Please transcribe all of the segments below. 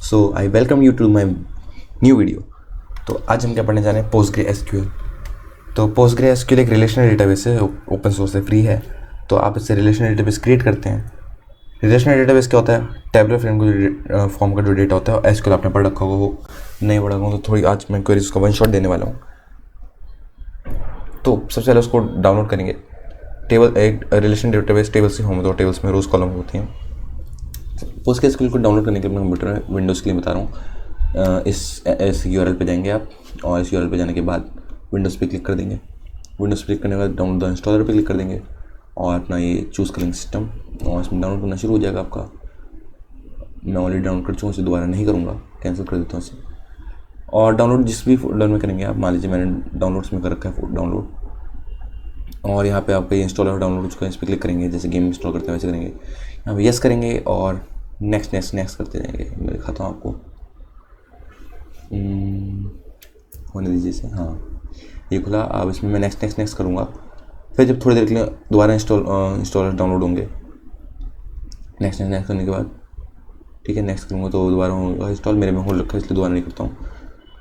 So I welcome you to my new video. तो आज हम क्या पढ़ने जा रहे हैं, PostgreSQL। तो PostgreSQL एक रिलेशनल डेटाबेस है, ओपन सोर्स है, फ्री है। तो आप इससे रिलेशनल डेटाबेस क्रिएट करते हैं। रिलेशनल डेटाबेस क्या होता है? टेबलर फॉर्म का जो डेटा होता है, SQL आपने पढ़ रखा होगा, वो नहीं पढ़ा होगा तो थोड़ी आज मैं क्वेरीज का वन शॉट देने वाला हूँ। तो सबसे पहले उसको डाउनलोड करेंगे। टेबल एक रिलेशन डेटाबेस टेबल से होम, तो टेबल्स में रोज कॉलम होती हैं। PostgreSQL को डाउनलोड करने के लिए अपने कंप्यूटर में विंडोज़ के लिए बता रहा हूँ। इस URL पे जाएंगे आप, और इस URL पे जाने के बाद विंडोज़ पे क्लिक कर देंगे। विंडोज़ पे क्लिक करने के बाद डाउनलोड द इंस्टॉलर पे क्लिक कर देंगे और अपना ये चूज़ करेंगे सिस्टम, और इसमें डाउनलोड करना शुरू हो जाएगा आपका। मैं ऑलरेडी डाउनलोड कर चुका हूँ, इसे दोबारा नहीं करूँगा, कैंसिल कर देता हूँ इसे। और डाउनलोड जिस भी फोल्डर में करेंगे आप, मान लीजिए मैंने डाउनलोड्स में कर रखा है डाउनलोड, और यहाँ पे आपका ये इंस्टॉलर डाउनलोड हो चुका है, इस पर क्लिक करेंगे। जैसे गेम इंस्टॉल करते हैं वैसे करेंगे, यहाँ पे यस करेंगे और नेक्स्ट नेक्स्ट नेक्स्ट करते जाएंगे। मैं दिखाता हूँ आपको, होने दीजिए इसे। हाँ, ये खुला। अब इसमें मैं नेक्स्ट नेक्स्ट नेक्स्ट करूँगा। फिर जब थोड़ी देर के लिए दोबारा इंस्टॉलर डाउनलोड होंगे, नेक्स्ट नेक्स्ट नेक्स्ट करने के बाद ठीक है नेक्स्ट करूँगा तो दोबारा होगा इंस्टॉल। मेरे में होल्ड रखा है इसलिए दोबारा नहीं करता हूँ।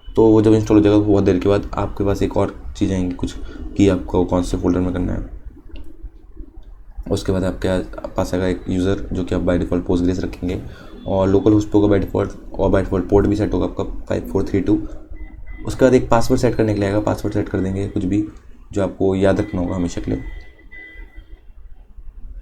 तो वो जब इंस्टॉल हो जाएगा तो बहुत देर के बाद आपके पास एक और चीज़ आएंगी कुछ, कि आपको कौन से फोल्डर में करना है। उसके बाद आपके पास आएगा एक यूज़र, जो कि आप बाय डिफ़ॉल्ट पोस्टग्रेस रखेंगे, और लोकल होस्ट होगा बाय डिफ़ॉल्ट, और बाय डिफ़ॉल्ट पोर्ट भी सेट होगा आपका 5432। उसके बाद एक पासवर्ड सेट करने के लिए आएगा, पासवर्ड सेट कर देंगे कुछ भी जो आपको याद रखना होगा हमेशा के लिए।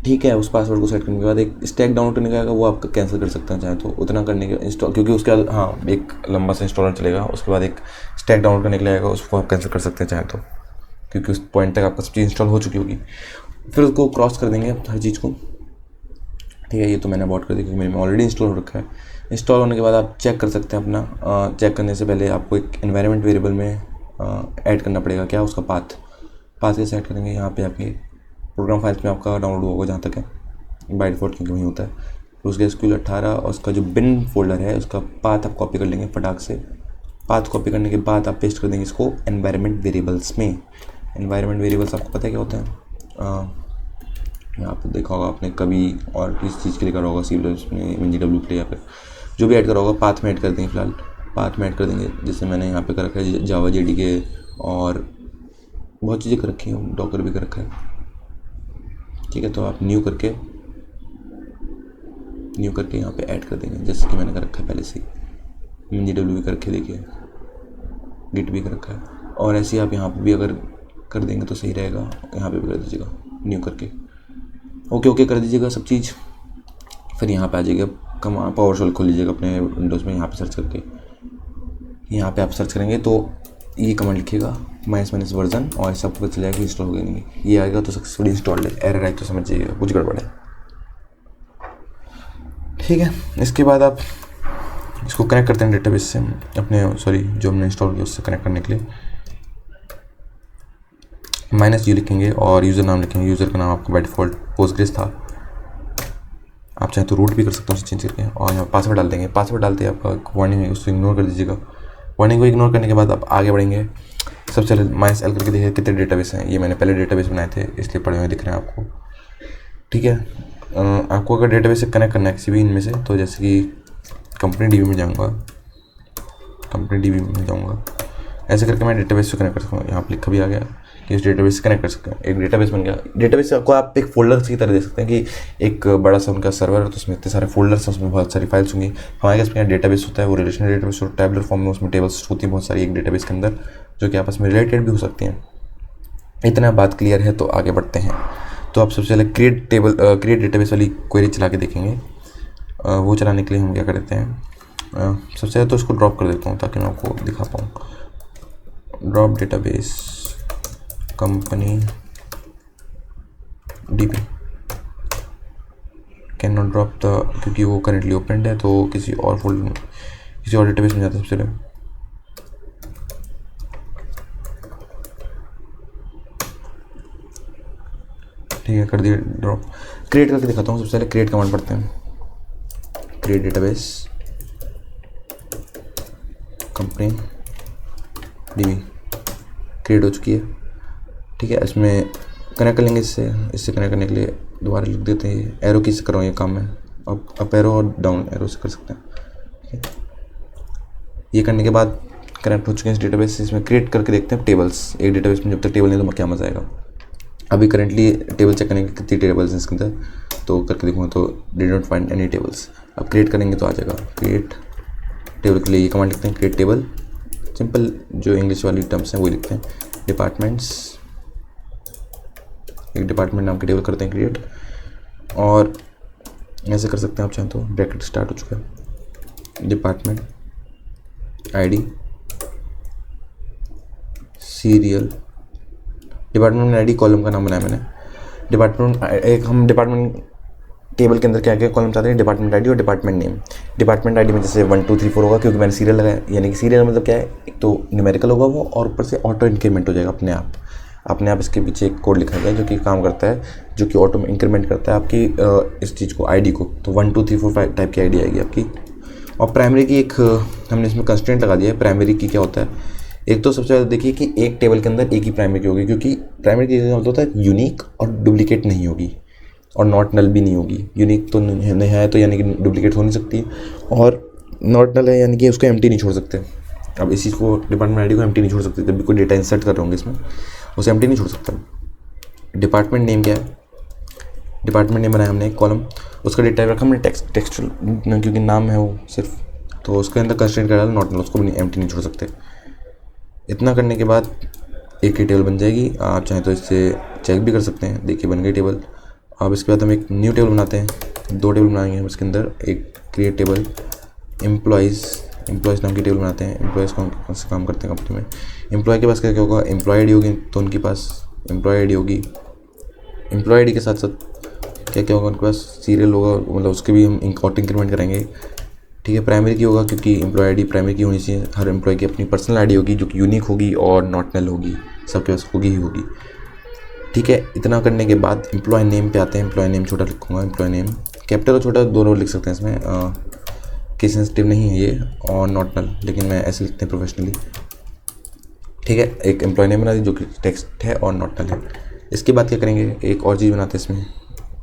ठीक है, उस पासवर्ड को सेट करने के बाद एक स्टैक डाउनलोड करने का आएगा, वो आप कैंसिल कर सकते हैं चाहे तो, उतना करने के इंस्टॉल, क्योंकि उसके बाद हाँ एक लंबा सा इंस्टॉलर चलेगा। उसके बाद एक स्टैक डाउनलोड करने के लिए आएगा, उसको आप कैंसिल कर सकते हैं चाहे तो, क्योंकि उस पॉइंट तक आपका सब चीज़ इंस्टॉल हो चुकी होगी। फिर उसको क्रॉस कर देंगे हर चीज़ को। ठीक है, ये तो मैंने अबॉर्ट कर दिया क्योंकि मेरे में ऑलरेडी इंस्टॉल हो रखा है। इंस्टॉल होने के बाद आप चेक कर सकते हैं अपना। चेक करने से पहले आपको एक एनवायरनमेंट वेरिएबल में ऐड करना पड़ेगा, क्या उसका पाथ कैसे ऐड करेंगे। यहाँ पे आपके प्रोग्राम फाइल्स में आपका डाउनलोड होगा जहाँ तक है बाय डिफ़ॉल्ट, क्योंकि वहीं होता है। फिर उसके SQL 18 और उसका जो बिन फोल्डर है उसका पाथ आप कॉपी कर लेंगे फटाक से। पाथ कॉपी करने के बाद आप पेस्ट कर देंगे इसको एनवायरनमेंट वेरिएबल्स में। एनवायरनमेंट वेरिएबल्स आपको पता है क्या होता है? यहाँ पे देखा होगा आपने कभी, और किस चीज़ के लिए करा होगा, C++ में MinGW के लिए, या फिर जो भी ऐड करा होगा पाथ में ऐड कर देंगे। फिलहाल पाथ में ऐड कर देंगे, जैसे मैंने यहाँ पे कर रखा है जावा JDK, और बहुत चीज़ें कर रखी हैं, डॉकर भी कर रखा है। ठीक है, तो आप न्यू करके यहाँ पे ऐड कर देंगे, जैसे कि मैंने कर रखा है पहले से। MinGW भी कर रखे, देखिए गिट भी कर रखा है। और ऐसे ही आप यहाँ पे भी अगर कर देंगे तो सही रहेगा, यहाँ पे भी कर दीजिएगा न्यू करके। ओके कर दीजिएगा सब चीज़। फिर यहाँ पे आ जाइएगा, पावरशेल खोल लीजिएगा अपने विंडोज़ में। यहाँ पे सर्च करके, यहाँ पे आप सर्च करेंगे तो ये कमांड लिखिएगा --- वर्जन, और ऐसा आपको पता चल जाएगा कि इंस्टॉल हो गया नहीं। ये आएगा तो सक्सेसफुली इंस्टॉल्ड है। एरर आई तो समझ जाइएगा कुछ गड़बड़ है। ठीक है, इसके बाद आप इसको कनेक्ट करते हैं डेटाबेस से अपने, जो हमने इंस्टॉल किया उससे कनेक्ट करने के लिए -u लिखेंगे और यूज़र नाम लिखेंगे। यूज़र का नाम आपका बाय डिफ़ॉल्ट पोस्टग्रेस था, आप चाहे तो रूट भी कर सकते हो उसे चेंज करके। और यहाँ पासवर्ड डाल देंगे। पासवर्ड डालते ही आपका वार्निंग है, उसको इग्नोर कर दीजिएगा। वार्निंग को इग्नोर करने के बाद आप आगे बढ़ेंगे। सबसे पहले MySQL करके देखिए कितने डेटाबेस हैं। ये मैंने पहले डेटाबेस बनाए थे इसलिए पड़े हुए दिख रहे हैं आपको। ठीक है, आपको अगर डेटाबेस से कनेक्ट करना है किसी भी इनमें से, तो जैसे कि कंपनी DB में जाऊँगा, ऐसे करके मैं डेटाबेस से कनेक्ट कर सकूँगा। यहाँ पर लिखा भी आ गया कि इस डेटाबेस से कनेक्ट कर सकते हैं। एक डेटाबेस बन गया। डेटाबेस को आप एक फोल्डर की तरह दे सकते हैं कि एक बड़ा सा उनका सर्वर है, तो उसमें इतने सारे फोल्डर्स हैं, उसमें बहुत सारी फाइल्स होंगी। हमारे पास में डेटाबेस होता है, वो रिलेशनल डेटाबेस और टैबलर फॉर्म में उसमें टेबल्स होती हैं बहुत सारी एक डेटाबेस के अंदर, जो कि आपस में रिलेटेड भी हो सकती हैं। इतना बात क्लियर है तो आगे बढ़ते हैं। तो आप सबसे पहले क्रिएट डेटाबेस वाली क्वेरी चला के देखेंगे। वो चलाने के लिए हम क्या करते हैं, सबसे पहले तो इसको ड्रॉप कर देता हूँ ताकि मैं आपको दिखा पाऊँ। Drop database company DB can not drop the, क्योंकि वो करेंटली ओपनड है, तो किसी और फोल्डर में, किसी और डेटाबेस में जाता है सबसे पहले। ठीक है, कर दिया ड्रॉप। क्रिएट करके दिखाता हूँ। सबसे पहले क्रिएट कमांड पढ़ते हैं। Create database company DB create हो चुकी है। ठीक है, इसमें कनेक्ट कर लेंगे। इससे कनेक्ट करने के लिए दोबारा लिख देते हैं, एरो की से करो ये काम है। अप एरो और डाउन एरो से कर सकते हैं। ठीक है, ये करने के बाद कनेक्ट हो चुके हैं इस डेटाबेस से। इसमें क्रिएट करके देखते हैं टेबल्स। एक डेटाबेस में जब तक टेबल नहीं तो क्या मज़ा आएगा। अभी करंटली टेबल चेक करेंगे कितनी टेबल्स हैं इसके अंदर, तो करके देखूँगा तो did not find any tables. अब क्रिएट करेंगे तो आ जाएगा। क्रिएट टेबल के लिए ये कमांड लिखते हैं, क्रिएट टेबल। सिंपल जो इंग्लिश वाली टर्म्स हैं वही लिखते हैं। डिपार्टमेंट्स, एक डिपार्टमेंट नाम की टेबल करते हैं क्रिएट, और ऐसे कर सकते हैं आप चाहें तो। ब्रैकेट स्टार्ट हो चुका है। Department ID, serial, department ID column का नाम बनाया मैंने। डिपार्टमेंट एक हम डिपार्टमेंट टेबल के अंदर क्या क्या कॉलम चाहते हैं, डिपार्टमेंट आईडी और डिपार्टमेंट नेम। डिपार्टमेंट आईडी में जैसे 1 2 3 4 होगा, क्योंकि मैंने सीरियल लगाया, यानी कि सीरियल मतलब क्या है, एक तो न्यूमेरिकल होगा वो, और ऊपर से ऑटो इंक्रीमेंट हो जाएगा अपने आप इसके पीछे एक कोड लिखा गया है जो कि काम करता है, जो कि ऑटो में इंक्रीमेंट करता है आपकी इस चीज़ को, आईडी को। तो 1 2 3 4 5 टाइप की आईडी आएगी आपकी। और प्राइमरी की एक हमने इसमें कंस्ट्रेंट लगा दिया है। प्राइमरी की क्या होता है, एक तो सबसे ज़्यादा देखिए कि एक टेबल के अंदर एक ही प्राइमरी की होगी, क्योंकि प्राइमरी की मतलब होता है यूनिक और डुप्लीकेट नहीं होगी, और नॉट नल भी नहीं होगी। यूनिक तो नहीं है तो यानी कि डुप्लीकेट हो नहीं सकती, और नॉट नल है यानी कि उसको एम्प्टी नहीं छोड़ सकते। अब इस चीज़ को डिपार्टमेंट आईडी को एम्प्टी नहीं छोड़ सकते, जब भी कोई डेटा इंसर्ट कर रहे होंगे इसमें उसे एम्प्टी नहीं छोड़ सकता। डिपार्टमेंट नेम क्या है, डिपार्टमेंट नेम बनाया हमने एक कॉलम, उसका डेटा रखा हमने टेक्सचुअल, क्योंकि नाम है वो सिर्फ, तो उसके अंदर कंस्ट्रेंट कर डाला नॉट नल, उसको भी एम्प्टी नहीं छोड़ सकते। इतना करने के बाद एक ही टेबल बन जाएगी। आप चाहें तो इससे चेक भी कर सकते हैं। देखिए बन गई टेबल। अब इसके बाद हम एक न्यू टेबल बनाते हैं, 2 टेबल बनाएंगे हम इसके अंदर। एक क्रिएट टेबल, एम्प्लॉयज़ नाम की टेबल बनाते हैं। एम्प्लॉयज़ कौन से काम करते हैं कंपनी में। एम्प्लॉय के पास क्या क्या होगा, एम्प्लॉय आईडी होगी तो उनके पास एम्प्लॉय आईडी होगी। एम्प्लॉय आईडी के साथ साथ क्या क्या होगा उनके पास, सीरियल होगा, मतलब उसके भी हम ऑटो इंक्रीमेंट करेंगे। ठीक है, प्राइमरी की होगा क्योंकि एम्प्लॉय आईडी प्राइमरी की होनी चाहिए। हर एम्प्लॉय की अपनी पर्सनल आईडी होगी जो कि यूनिक होगी और नॉट नल होगी, सबके पास होगी ही होगी। ठीक है, इतना करने के बाद एम्प्लॉय नेम पे आते हैं। एम्प्लॉय नेम छोटा लिखूँगा, एम्प्लॉय नेम कैपिटल और छोटा दोनों लिख सकते हैं इसमें, केस सेंसिटिव नहीं है ये, और नॉट नल, लेकिन मैं ऐसे लिखते हैं प्रोफेशनली। ठीक है, एक एम्प्लॉय नेम बना दी जो कि टेक्स्ट है और नॉट नल है। इसके बाद क्या करेंगे, एक और चीज़ बनाते हैं इसमें,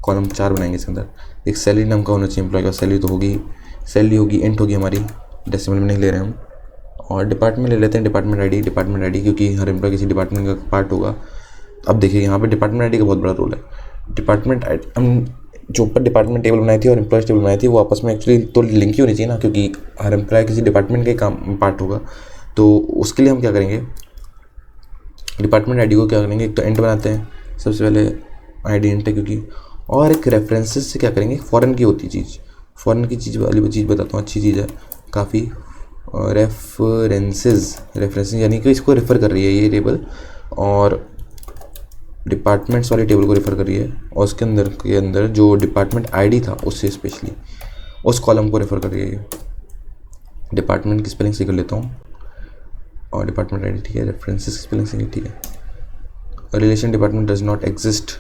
कॉलम 4 बनाएंगे इसके अंदर। एक सैलरी नाम का होना चाहिए एम्प्लॉय का। सैलरी तो होगी, सैलरी होगी इंट होगी हमारी, डेसिमल में नहीं ले रहे हम। और डिपार्टमेंट ले लेते हैं, डिपार्टमेंट आईडी क्योंकि हर एम्प्लॉय किसी डिपार्टमेंट का पार्ट होगा। अब देखिए यहाँ पे डिपार्टमेंट आईडी का बहुत बड़ा रोल है। डिपार्टमेंट हम जो ऊपर डिपार्टमेंट टेबल बनाई थी और एम्प्लॉयज़ टेबल बनाई थी वो आपस में एक्चुअली तो लिंक ही होनी चाहिए ना, क्योंकि हर एम्प्लॉय किसी डिपार्टमेंट के काम पार्ट होगा। तो उसके लिए हम क्या करेंगे, डिपार्टमेंट आईडी को क्या करेंगे, एक तो इंट बनाते हैं सबसे पहले, आईडी इंट है क्योंकि, और एक रेफरेंसेस से क्या करेंगे, फॉरेन की होती चीज़, फॉरेन की चीज़ वाली चीज़ बताता हूँ, अच्छी चीज़ है काफ़ी। रेफरेंसेस यानी कि इसको रेफ़र कर रही है ये टेबल, और डिपार्टमेंट्स वाली टेबल को रेफ़र कर रही है, और उसके अंदर जो डिपार्टमेंट आईडी था उससे स्पेशली उस कॉलम को रेफ़र कर रही है ये। डिपार्टमेंट की स्पेलिंग सही कर लेता हूँ, और डिपार्टमेंट आईडी ठीक है, रेफरेंसेस की स्पेलिंग सही ठीक है। Relation department does not exist,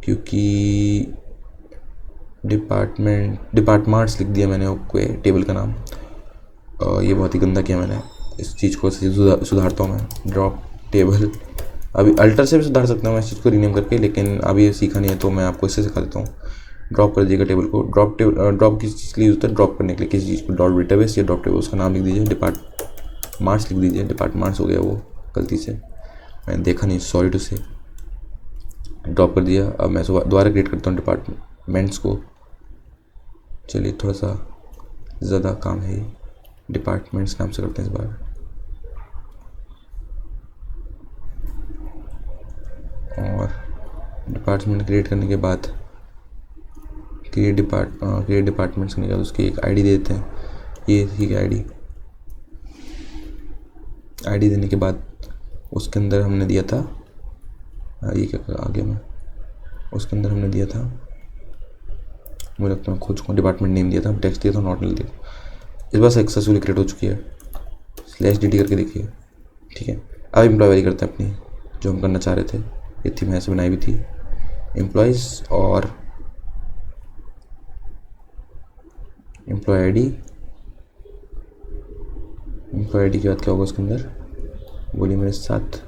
क्योंकि डिपार्टमेंट्स लिख दिया मैंने कोई टेबल का नाम। ये बहुत ही गंदा किया मैंने, इस चीज़ को सुधारता हूँ मैं। ड्रॉप टेबल, अभी अल्टर से भी सुधार सकता हूँ मैं इस चीज़ को रीनेम करके, लेकिन अभी ये सीखा नहीं है तो मैं आपको इससे सिखा देता हूँ। ड्रॉप कर दीजिएगा टेबल को। ड्रॉप किस चीज़ के लिए होता है, ड्रॉप करने के लिए किसी चीज़ को। डॉट डेटाबेस या ड्रॉप टेबल, उसका नाम लिख दीजिए, डिपार्टमेंट्स लिख दीजिए। डिपार्टमेंट्स हो गया वो गलती से, मैंने देखा नहीं, सॉरी टू से। ड्रॉप कर दिया। अब मैं दोबारा क्रिएट करता हूँ डिपार्टमेंट्स को। चलिए थोड़ा सा ज़्यादा काम है ये, डिपार्टमेंट्स नाम से करते हैं इस बार। और डिपार्टमेंट क्रिएट करने के बाद क्रिएट डिपार्टमेंट्स करने के बाद उसकी एक आईडी दे देते हैं। ये ठीक है, आईडी देने के बाद उसके अंदर हमने दिया था, ये क्या आ गया मैं, उसके अंदर हमने दिया था, मुझे लगता है खुद को डिपार्टमेंट नेम दिया था, टेक्स्ट दिया था, नॉट नल दिया था। इस बार सक्सेसफुली क्रिएट हो चुकी है। /dt करके देखिए, ठीक है। अब एम्प्लॉय वाली करते हैं अपनी, जो हम करना चाह रहे थे, ये थी, मैं ऐसे बनाई भी थी एम्प्लॉयज़, और एम्प्लॉय आईडी के बाद क्या होगा उसके अंदर, बोलिए मेरे साथ।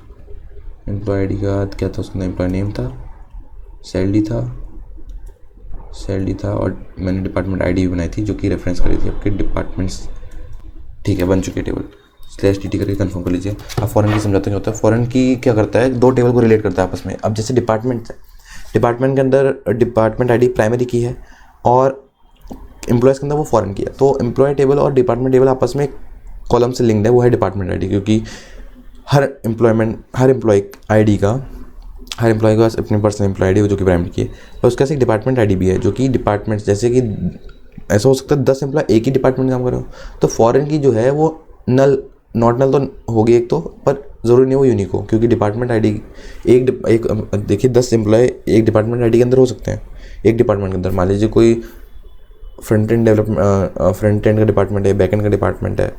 एम्प्लॉय आईडी के बाद क्या था उसके अंदर, एम्प्लॉय नेम था, सैलरी था, और मैंने डिपार्टमेंट आईडी भी बनाई थी जो कि रेफरेंस करी थी आपके डिपार्टमेंट्स ठीक है, बन चुकी है टेबल, स्लैश टी करके कंफर्म कर लीजिए। अब फॉरेन की समझाते हैं क्या होता है। फॉरेन की क्या करता है, दो टेबल को रिलेट करता है आपस में। अब जैसे डिपार्टमेंट है, डिपार्टमेंट के अंदर डिपार्टमेंट आईडी प्राइमरी की है और एम्प्लॉयज़ के अंदर वो फॉरेन की है, तो एम्प्लॉय टेबल और डिपार्टमेंट टेबल आपस में कॉलम से लिंक्ड है, वो है डिपार्टमेंट आईडी। क्योंकि हर एम्प्लॉय आईडी का, हर एम्प्लॉय के पास अपनी पर्सनल एम्प्लॉय आईडी जो कि प्राइमरी की है, और उसके पास एक डिपार्टमेंट आईडी भी है जो कि डिपार्टमेंट, जैसे कि ऐसा हो सकता है 10 एम्प्लॉय एक ही डिपार्टमेंट में काम कर रहे हो, तो फॉरेन की जो है वो नॉट नल तो होगी एक तो, पर ज़रूरी नहीं वो यूनिक हो, क्योंकि डिपार्टमेंट आईडी एक देखिए 10 एम्प्लॉय एक डिपार्टमेंट आईडी के अंदर हो सकते हैं। एक डिपार्टमेंट के अंदर मान लीजिए कोई फ्रंट एंड का डिपार्टमेंट है, बैक एंड का डिपार्टमेंट है,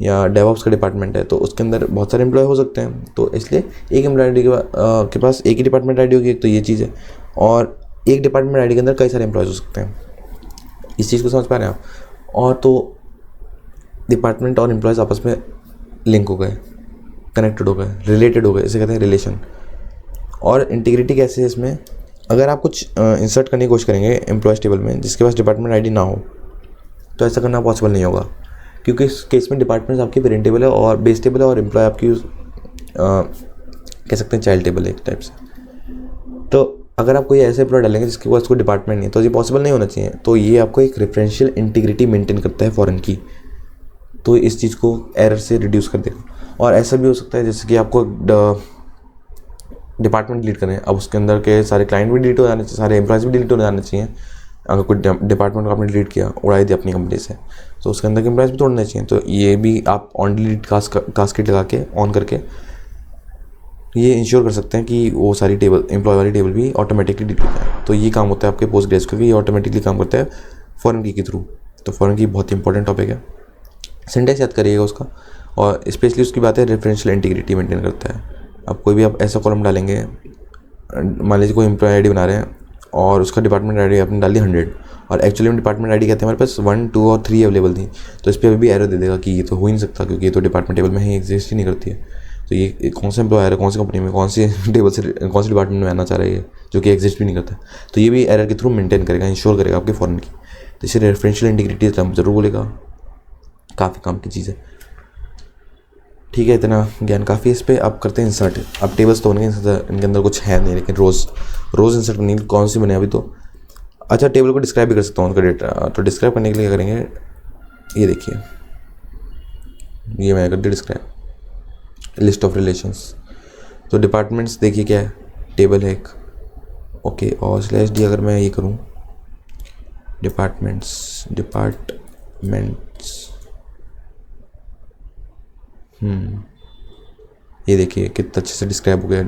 या डेवऑप्स का डिपार्टमेंट है, तो उसके अंदर बहुत सारे एम्प्लॉय हो सकते हैं। तो इसलिए एक एम्प्लॉय आईडी के पास एक ही डिपार्टमेंट आईडी होगी, एक तो ये चीज़ है, और एक डिपार्टमेंट आईडी के अंदर कई सारे एम्प्लॉयज़ हो सकते हैं। इस चीज़ को समझ पा रहे हैं आप। और तो डिपार्टमेंट और एम्प्लॉयज़ आपस में लिंक हो गए, कनेक्टेड हो गए, रिलेटेड हो गए, इसे कहते हैं रिलेशन। और इंटीग्रिटी कैसे है इसमें, अगर आप कुछ इंसर्ट करने की कोशिश करेंगे एम्प्लॉयज़ टेबल में जिसके पास डिपार्टमेंट आईडी ना हो, तो ऐसा करना पॉसिबल नहीं होगा, क्योंकि इस केस में डिपार्टमेंट आपकी पेरेंट टेबल है और बेस टेबल है, और एम्प्लॉय आपकी कह सकते हैं चाइल्ड टेबल है एक टाइप से। तो अगर आप कोई ऐसे एम्प्लॉय डालेंगे जिसके पास कोई डिपार्टमेंट नहीं है, तो ये पॉसिबल नहीं होना चाहिए। तो ये आपको एक रेफरेंशियल इंटीग्रिटी मेंटेन करता है फॉरेन की, तो इस चीज़ को एरर से रिड्यूस कर देगा। और ऐसा भी हो सकता है जैसे कि आपको डिपार्टमेंट डिलीट करें, अब उसके अंदर के सारे क्लाइंट भी डिलीट हो जाने चाहिए, सारे एम्प्लॉयज़ भी डिलीट हो जाने चाहिए। अगर कोई डिपार्टमेंट को आपने डिलीट किया, उड़ाई दी अपनी कंपनी से, तो उसके अंदर के एम्प्लॉयज़ भी तोड़ने चाहिए। तो ये भी आप ऑन डिलीट कास्केट लगा के ऑन करके ये इंश्योर कर सकते हैं कि वो सारी टेबल, एम्प्लॉय वाली टेबल भी ऑटोमेटिकली डिलीट हो जाए। तो ये काम होता है आपके पोस्ट ग्रेस, क्योंकि ये ऑटोमेटिकली काम करता है फॉरेन की के थ्रू। तो फॉरेन की बहुत ही इंपॉर्टेंट टॉपिक है, सिंटेक्स याद करिएगा उसका। और स्पेशली उसकी बात है रेफरेंशियल इंटीग्रिटी मेंटेन करता है। अब कोई भी आप ऐसा कॉलम डालेंगे, मान लीजिए कोई एम्प्लॉय आईडी बना रहे हैं और उसका डिपार्टमेंट आईडी आपने डाल दी 100, और एक्चुअली में डिपार्टमेंट आईडी कहते हैं हमारे पास 1, 2 और 3 अवेलेबल थी, तो इस पर अभी भी एरर दे देगा कि ये तो हो ही नहीं सकता, क्योंकि ये तो डिपार्टमेंट टेबल में ही एग्जिस्ट ही नहीं करती है। तो ये कौन सा एम्प्लॉयर है, कौन सी कंपनी में, कौन सी टेबल से, कौन सी डिपार्टमेंट में आना चाह रहा है, जो कि एग्जिस्ट भी नहीं करता। तो ये भी एरर के थ्रू मेंटेन करेगा, इंश्योर करेगा आपके फॉरेन की। तो इसे रेफरेंशियल इंटीग्रिटी जरूर बोलेगा, काफ़ी काम की चीज़ है। ठीक है, इतना ज्ञान काफ़ी है इस पर। आप करते हैं इंसर्ट। अब टेबल्स तो होंगे, इनके अंदर कुछ है नहीं, लेकिन रोज़ इंसर्ट करनी, कौन सी बने अभी तो। अच्छा, टेबल को डिस्क्राइब भी कर सकता हूँ उनका डेटा। तो डिस्क्राइब करने के लिए क्या करेंगे, ये देखिए, ये मैंने कर दिया डिस्क्राइब, लिस्ट ऑफ रिलेशंस। तो डिपार्टमेंट्स देखिए क्या है, टेबल है एक, ओके। और /d अगर मैं ये करूँ, डिपार्टमेंट्स ये देखिए कितना अच्छे से डिस्क्राइब हो गया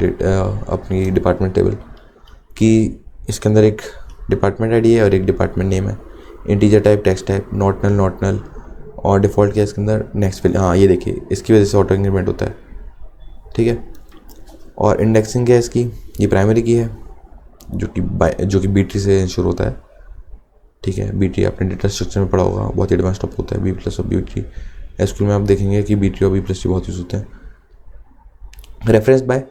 अपनी डिपार्टमेंट टेबल कि इसके अंदर एक डिपार्टमेंट आईडी है और एक डिपार्टमेंट नेम है, integer type, text type, not null, और डिफ़ॉल्ट क्या है इसके अंदर, नेक्स्ट फिल। हाँ, ये देखिए इसकी वजह से ऑटो इंक्रीमेंट होता है, ठीक है। और इंडेक्सिंग क्या है इसकी, ये प्राइमरी की है, जो कि B-tree से शुरू होता है, ठीक है। B-tree आपने डेटा स्ट्रक्चर में पढ़ा होगा, बहुत ही एडवांस टॉपिक होता है B+ और B-tree। एसक्यूएल में आप देखेंगे कि B-tree और B++ बहुत यूज़ होते हैं। रेफरेंस बाय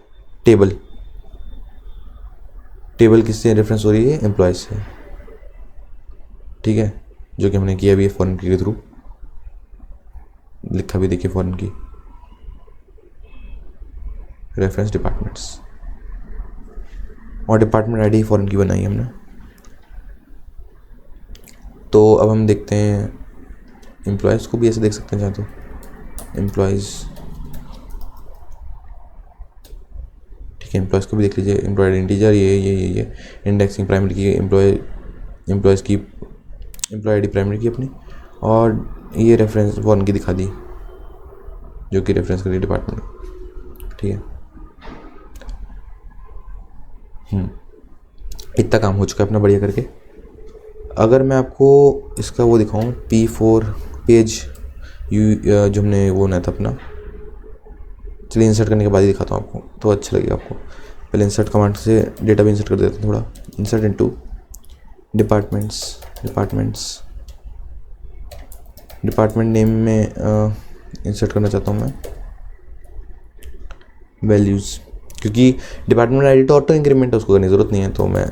टेबल किससे रेफरेंस हो रही है, एम्प्लॉयज से, ठीक है, जो कि हमने किया भी है फॉरेन की के थ्रू, लिखा भी देखिए फॉरेन की, रेफरेंस डिपार्टमेंट्स, और डिपार्टमेंट आईडी फॉरेन की बनाई हमने। तो अब हम देखते हैं एम्प्लॉयज़ को भी ऐसे देख सकते हैं, चाहे तो एम्प्लॉयज़, ठीक है, एम्प्लॉयज़ को भी देख लीजिए। एम्प्लॉय इंटीजर, ये इंडेक्सिंग प्राइमरी की, एम्प्लॉयज़ की एम्प्लॉय आईडी प्राइमरी की अपनी, और ये रेफरेंस फॉरेन की दिखा दी, जो कि रेफरेंस करिए डिपार्टमेंट, ठीक है। इतना काम हो चुका है अपना बढ़िया करके। अगर मैं आपको इसका वो दिखाऊं, P4 पेज जो हमने वो बनाया था अपना, चलिए इंसर्ट करने के बाद ही दिखाता हूँ आपको, तो अच्छा लगेगा आपको। पहले इंसर्ट कमांड से डेटा भी इंसर्ट कर देते हैं थोड़ा। इंसर्ट इनटू डिपार्टमेंट नेम में इंसर्ट करना चाहता हूँ मैं वैल्यूज़, क्योंकि डिपार्टमेंट आईडी तो ऑटो इंक्रीमेंट है, उसको करने की ज़रूरत नहीं है, तो मैं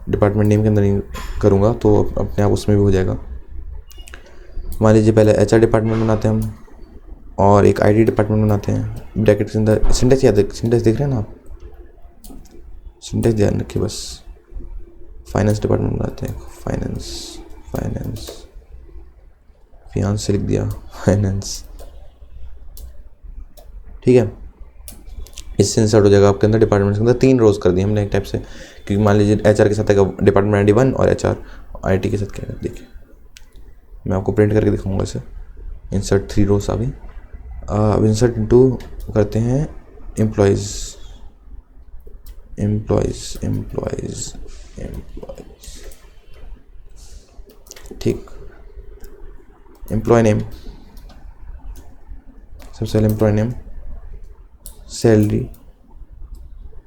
डिपार्टमेंट नेम के अंदर नहीं करूँगा, तो अपने आप उसमें भी हो जाएगा। मान लीजिए पहले HR डिपार्टमेंट बनाते हैं हम, और एक आईटी डिपार्टमेंट बनाते हैं। ब्रैकेट के अंदर सिंटेक्स याद, सिंटेक्स देख रहे हैं ना आप, सिंटेक्स ध्यान रखिए बस। फाइनेंस डिपार्टमेंट बनाते हैं, फाइनेंस फाइनेंस फिनांस से लिख दिया फाइनेंस, ठीक है। इससे इंसर्ट हो जाएगा आपके अंदर डिपार्टमेंट के अंदर 3 रोज कर दिए हमने एक टाइप से, क्योंकि मान लीजिए एचआर के साथ आएगा डिपार्टमेंट ID1 और एचआर आईटी के साथ क्या है देखिए, मैं आपको प्रिंट करके दिखाऊंगा इसे। इंसर्ट 3 रोज अभी। अब इंसर्ट इनटू करते हैं एम्प्लॉयज़ एम्प्लॉयज़ एम्प्लॉयज़ एम्प्लॉयज़, ठीक। एम्प्लॉय नेम, सबसे पहले एम्प्लॉय नेम, सैलरी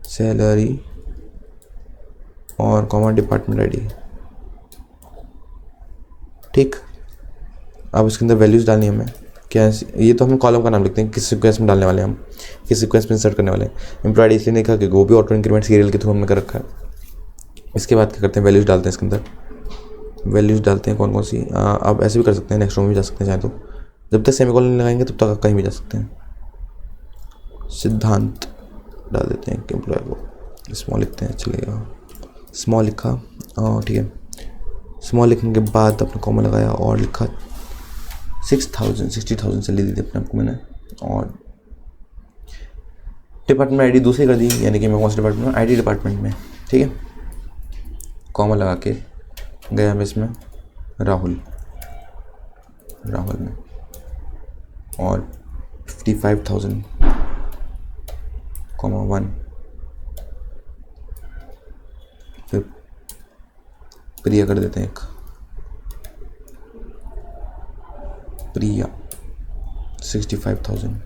सैलरी और कॉमा डिपार्टमेंट ID, ठीक। अब इसके अंदर वैल्यूज़ डालनी है हमें, क्या ये तो हम कॉलम का नाम लिखते हैं, किस सीक्वेंस में डालने वाले हैं हम, किस सीक्वेंस में इंसर्ट करने वाले हैं। एम्प्लॉय ID इसलिए लिखा कि वो भी ऑटो इंक्रीमेंट सीरियल के थ्रू हमने कर रखा है। इसके बाद क्या करते हैं, वैल्यूज़ डालते हैं इसके अंदर, वैल्यूज़ डालते हैं कौन कौन सी। आप ऐसे भी कर सकते हैं, नेक्स्ट रो में भी जा सकते हैं चाहे तो, जब तक सेमीकोलन नहीं लगाएंगे तब तक आप कहीं भी जा सकते हैं। सिद्धांत डाल देते हैं, एम्प्लॉय को स्मॉल लिखते हैं, चलेगा स्मॉल लिखा, ठीक है। स्मॉल लिखने के बाद अपना कॉमा लगाया और लिखा 60,000 से ले दी थी अपने आपको मैंने, और डिपार्टमेंट ID दूसरी कर दी, यानी कि मैं कौन सा डिपार्टमेंट में, IT डिपार्टमेंट में, ठीक है। कॉमा लगा के गया मैं इसमें राहुल में, और 55,000 कॉमा 1, फिर प्रिया कर देते हैं एक, प्रिया 65,000,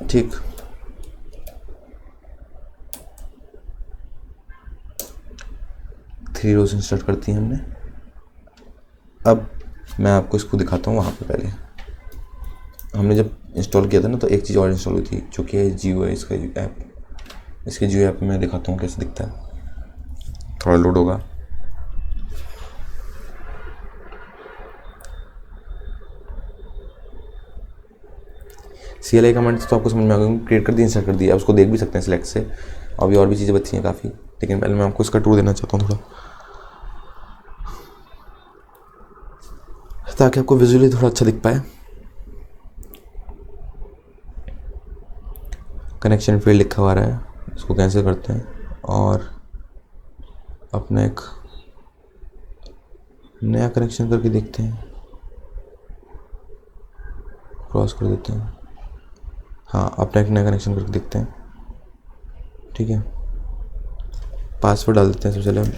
ठीक। थ्री रोज इंस्टॉल करती हैं हमने। अब मैं आपको इसको दिखाता हूँ। वहाँ पे पहले हमने जब इंस्टॉल किया था ना, तो एक चीज़ और इंस्टॉल हुई थी, जो कि है GUI इसका ऐप। इसके GUI ऐप में मैं दिखाता हूँ कैसे दिखता है, थोड़ा लोड होगा। CLI कमांड तो आपको समझ में आ गया, क्रिएट कर दी, इंसर्ट कर दिया। अब उसको देख भी सकते हैं सिलेक्ट से। अभी और भी चीज़ें बची हैं काफ़ी, लेकिन पहले मैं आपको इसका टूर देना चाहता हूँ थोड़ा, ताकि आपको विजुअली थोड़ा अच्छा दिख पाए। कनेक्शन फील्ड लिखा हुआ रहा है, इसको कैंसिल करते हैं और अपना एक नया कनेक्शन करके देखते हैं, क्रॉस कर देते हैं। हाँ, अपना एक नया कनेक्शन करके देखते हैं, ठीक है। पासवर्ड डाल देते हैं सबसे पहले,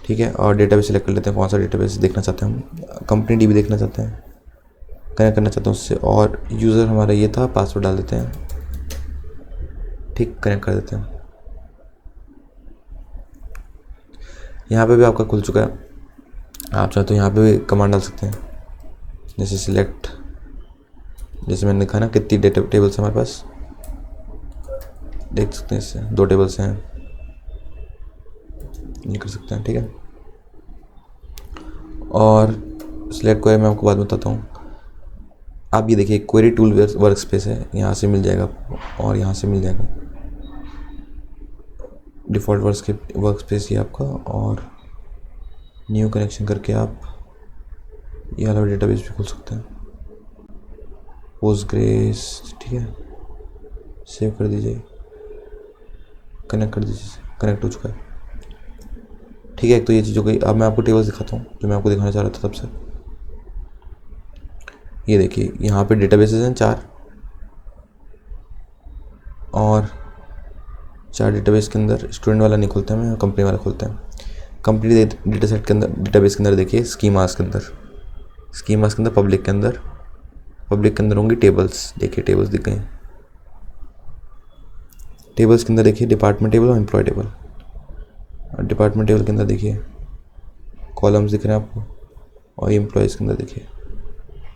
ठीक है। और डेटाबेस सेलेक्ट कर लेते हैं, कौन सा डेटाबेस देखना चाहते हैं हम। कंपनी DB देखना चाहते हैं, कनेक्ट करना चाहते हैं उससे, और यूज़र हमारा ये था। पासवर्ड डाल देते हैं, ठीक, कनेक्ट कर देते हैं। यहाँ पे भी आपका खुल चुका है। आप चाहे तो यहाँ पे भी कमांड डाल सकते हैं, जैसे सिलेक्ट, जैसे मैंने लिखा ना कितनी डेटा टेबल्स हमारे पास, देख सकते हैं। इससे 2 टेबल्स हैं, ये कर सकते हैं, ठीक है। और सिलेक्ट क्वेरी मैं आपको बाद में बताता हूँ। आप ये देखिए, क्वेरी टूल वर्क स्पेस है, यहाँ से मिल जाएगा आपको, और यहाँ से मिल जाएगा डिफ़ॉल्ट वर्क स्पेस ये आपका। और न्यू कनेक्शन करके आप ये वाला डेटाबेस भी खोल सकते हैं, पोस्टग्रेस, ठीक है। सेव कर दीजिए, कनेक्ट कर दीजिए, कनेक्ट हो चुका है, ठीक है। एक तो ये चीज़ हो गई। अब मैं आपको टेबल्स दिखाता हूँ जो मैं आपको दिखाना चाह रहा था तब से। ये देखिए, यहाँ पे डेटाबेसेस हैं 4, और 4 डेटाबेस के अंदर स्टूडेंट वाला नहीं खोलता है, मैं कंपनी वाला खोलता है। कंपनी डेटा सेट के अंदर, डेटाबेस के अंदर देखिए, स्कीमास के अंदर पब्लिक के अंदर होंगी टेबल्स। देखिए टेबल्स दिख गए। टेबल्स के अंदर देखिए डिपार्टमेंट टेबल और एम्प्लॉय टेबल। और डिपार्टमेंट टेबल के अंदर देखिए कॉलम्स दिख रहे हैं आपको, और एम्प्लॉयज़ के अंदर देखिए।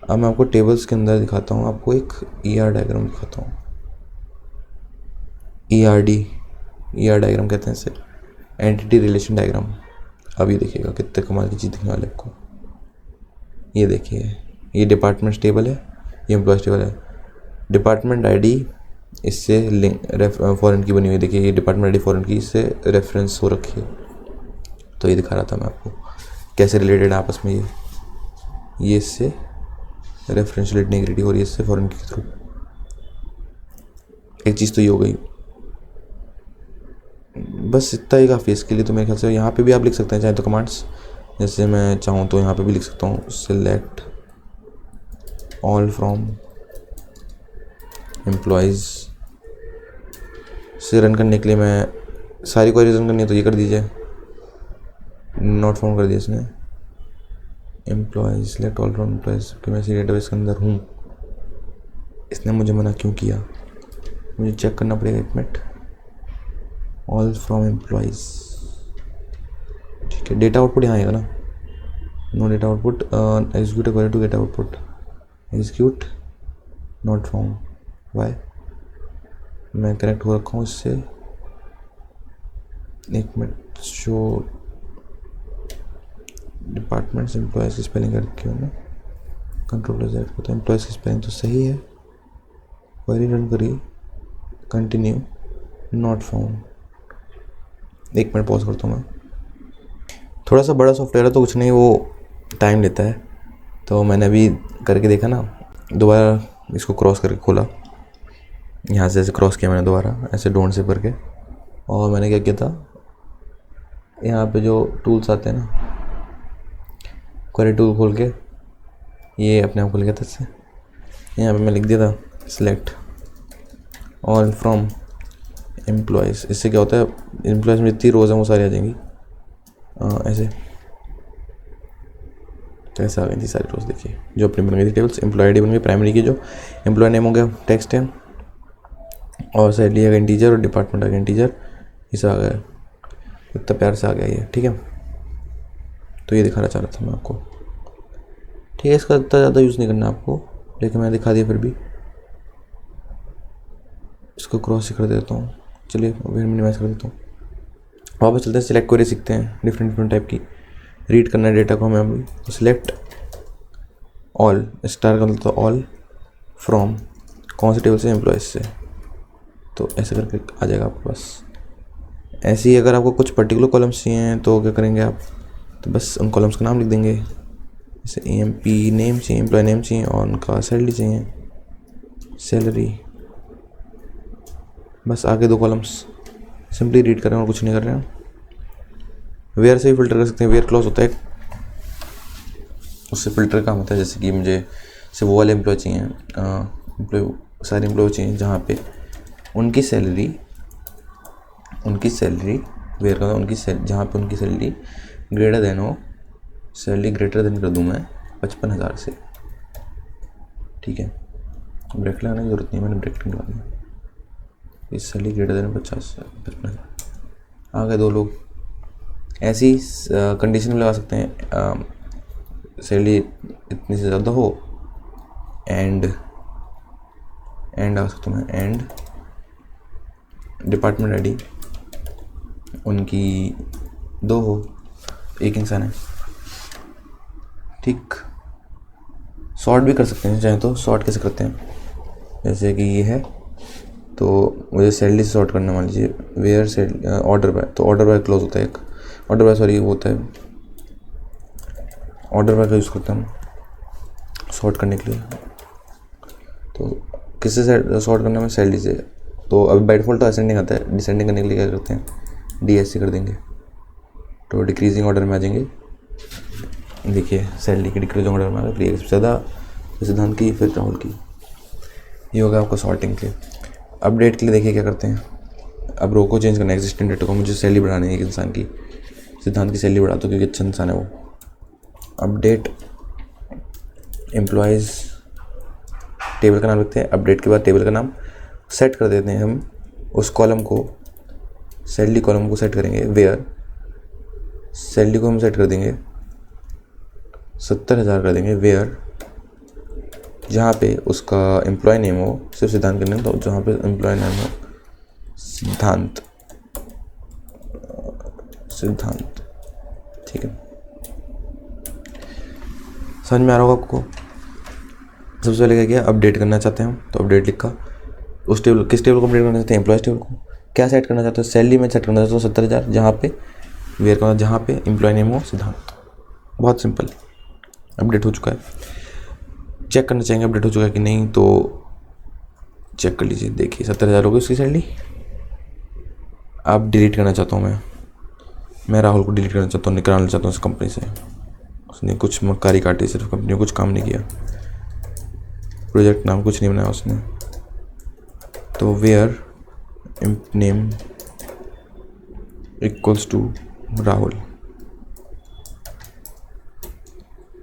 अब मैं आपको टेबल्स के अंदर दिखाता हूँ, आपको एक ER डायग्राम दिखाता हूँ। ER डायग्राम कहते हैं इसे, एंटिटी रिलेशन डायग्राम। अब ये देखिएगा कितने कमाल की चीज़ दिखने वाले आपको। ये देखिए, ये डिपार्टमेंट टेबल है, ये एम्प्लॉयज़ टेबल है। डिपार्टमेंट आईडी इससे लिंक फॉरेन की बनी हुई, देखिए ये डिपार्टमेंट आईडी फॉरेन की इससे रेफरेंस हो रखी है। तो ये दिखा रहा था मैं आपको कैसे रिलेटेड आपस में ये इससे रेफरेंस रिलेटेड हो रही है इससे फॉरेन के थ्रू। एक चीज़ तो ये हो गई, बस इतना ही काफ़ी है इसके लिए। तो मेरे ख्याल से यहाँ पे भी आप लिख सकते हैं चाहे तो कमांड्स, जैसे मैं चाहूँ तो यहाँ पे भी लिख सकता हूँ सिलेक्ट ऑल फ्रॉम एम्प्लॉयज़। से रन करने के लिए मैं सारी क्वेरी रन करनी है तो ये कर दीजिए, नॉट फाउंड कर दिया इसने। Employees select all from employees कि मैं इसी डेटाबेस के अंदर हूँ, इसने मुझे मना क्यों किया, मुझे चेक करना पड़ेगा एक मिनट। ऑल फ्रॉम एम्प्लॉयज़, ठीक है। डेटा आउटपुट यहाँ आएगा ना, no data output, execute query to get output, execute not found, why, मैं कनेक्ट हो रखा हूँ इससे। एक मिनट, शो डिपार्टमेंट्स एम्प्लॉयज़ की स्पेलिंग कर रखी हूँ ना, कंट्रोल जेड को, तो एम्प्लॉयज़ की स्पेलिंग तो सही है। क्वेरी रन करी, कंटिन्यू, नॉट फाउंड। एक मिनट पॉज करता हूँ मैं, थोड़ा सा बड़ा सॉफ्टवेयर है तो कुछ नहीं, वो टाइम लेता है। तो मैंने अभी करके देखा ना, दोबारा इसको क्रॉस करके खोला, यहाँ से ऐसे क्रॉस किया मैंने दोबारा ऐसे डोंट से करके, और मैंने क्या किया था, यहाँ पे जो टूल्स आते हैं ना, क्वेरी टूल खोल के ये अपने आप खुल गया था इससे। यहाँ पे मैं लिख दिया था सिलेक्ट ऑल फ्रॉम एम्प्लॉयज़। इससे क्या होता है, एम्प्लॉयज़ में जितनी रोज़ हैं वो सारी आ जाएंगी ऐसे। तो ऐसे आ गई थी सारी रोज़, देखिए जो अपनी बन गई थी टेबल्स। एम्प्लॉय आईडी बन गई प्राइमरी की, जो एम्प्लॉय नेम हो गया टेक्स्ट है, और सैलरी आ गया इंटीजर, और डिपार्टमेंट आ गया इंटीजर। इसे आ गया, इतना प्यार से आ गया ये, ठीक है। तो ये दिखाना चाह रहा था मैं आपको, ठीक है। इसका इतना ज़्यादा यूज़ नहीं करना आपको, लेकिन मैं दिखा दिया फिर भी। इसको क्रॉस कर देता हूँ, चलिए फिर मिनिमाइज कर देता हूँ। वापस चलते हैं, सिलेक्ट क्वेरी सीखते हैं डिफरेंट टाइप की। रीड करना है डेटा को हमें अभी, तो सिलेक्ट ऑल, स्टार का मतलब ऑल फ्रॉम, कौन से टेबल से, एम्प्लॉयज़ से। तो ऐसे करके आ जाएगा आपके पास। ऐसे ही अगर आपको कुछ पर्टिकुलर कॉलम्स चाहिए तो क्या करेंगे आप, तो बस उन कॉलम्स का नाम लिख देंगे। जैसे EMP नेम चाहिए, एम्प्लॉय नेम चाहिए, और उनका सैलरी चाहिए, सैलरी। बस आगे 2 कॉलम्स सिंपली रीड कर रहे हैं और कुछ नहीं कर रहे हैं। वेयर से भी फिल्टर कर सकते हैं, वेयर क्लॉज होता है, उससे फिल्टर काम होता है। जैसे कि मुझे से वो वाले एम्प्लॉय चाहिए, एम्प्लॉय सारे एम्प्लॉय चाहिए जहाँ पे उनकी सैलरी वेयर का उनकी जहाँ पे उनकी सैलरी ग्रेटर देन हो, सैलरी ग्रेटर देन कर दूँ मैं 55,000 से, ठीक है। ब्रेक लगाने की जरूरत नहीं, मैंने ब्रेक लगा दिया। इस सैलरी ग्रेटर देन 55,000 आ गए 2 लोग। ऐसी कंडीशन में लगा सकते हैं, सैलरी इतनी से ज़्यादा हो, एंड आ सकता हूँ मैं, एंड डिपार्टमेंट आईडी उनकी 2 हो, एक इंसान है, ठीक। सॉर्ट भी कर सकते हैं चाहे तो। सॉर्ट कैसे करते हैं, जैसे कि ये है तो मुझे सैलरी से सॉर्ट करना, मान लीजिए वेयर से ऑर्डर बाय, तो ऑर्डर बाय क्लोज होता है एक, ऑर्डर बाय सॉरी वो होता है, ऑर्डर बाय का यूज़ करता हूँ सॉर्ट करने के लिए। तो किससे सॉर्ट करना है, सैलरी से। तो अभी बाय डिफ़ॉल्ट तो असेंडिंग आता है, डिसेंडिंग करने के लिए क्या करते हैं, DSC कर देंगे, तो डिक्रीजिंग ऑर्डर में आ जाएंगे। देखिए सैलरी की डिक्रीजिंग ऑर्डर में आ गया, प्रिया सबसे ज़्यादा, सिद्धांत की, फिर राहुल की। ये होगा आपका सॉर्टिंग के लिए। अपडेट के लिए देखिए क्या करते हैं, अब रो को चेंज करना है, एग्जिस्टिंग डेटा को। मुझे सैलरी बढ़ानी है एक इंसान की, सिद्धांत की सैलरी बढ़ा दो क्योंकि अच्छा इंसान है वो। अपडेट एम्प्लॉयज़, टेबल का नाम लिखते हैं, अपडेट के बाद टेबल का नाम सेट कर देते हैं हम। उस कॉलम को, सैलरी कॉलम को सेट करेंगे, वेयर सैलरी को हम सेट कर देंगे 70,000 कर देंगे, वेयर जहाँ पे उसका एम्प्लॉय नेम हो, सिर्फ सिद्धांत का नेम, तो जहाँ पे एम्प्लॉय नेम हो सिद्धांत, ठीक है। समझ में आ रहा होगा आपको। सबसे पहले क्या किया, अपडेट करना चाहते हैं हम, तो अपडेट लिखा। उस टेबल, किस टेबल को अपडेट करना चाहते हैं, एम्प्लॉयज़ टेबल को। क्या सेट करना चाहते हो, सैलरी में सेट करना चाहते हो 70,000, जहाँ पे वेयर करना, जहाँ पे एम्प्लॉय नेम हो सिद्धांत। बहुत सिंपल, अपडेट हो चुका है। चेक करना चाहेंगे अपडेट हो चुका है कि नहीं, तो चेक कर लीजिए। देखिए 70,000 हो गई उसकी सैलरी। अब डिलीट करना चाहता हूँ मैं राहुल को डिलीट करना चाहता हूँ, निकालना चाहता हूँ उस कंपनी से। उसने कुछ मक्कारी काटी, सिर्फ कंपनी में कुछ काम नहीं किया, प्रोजेक्ट नाम कुछ नहीं बनाया उसने। तो where name equals to Rahul,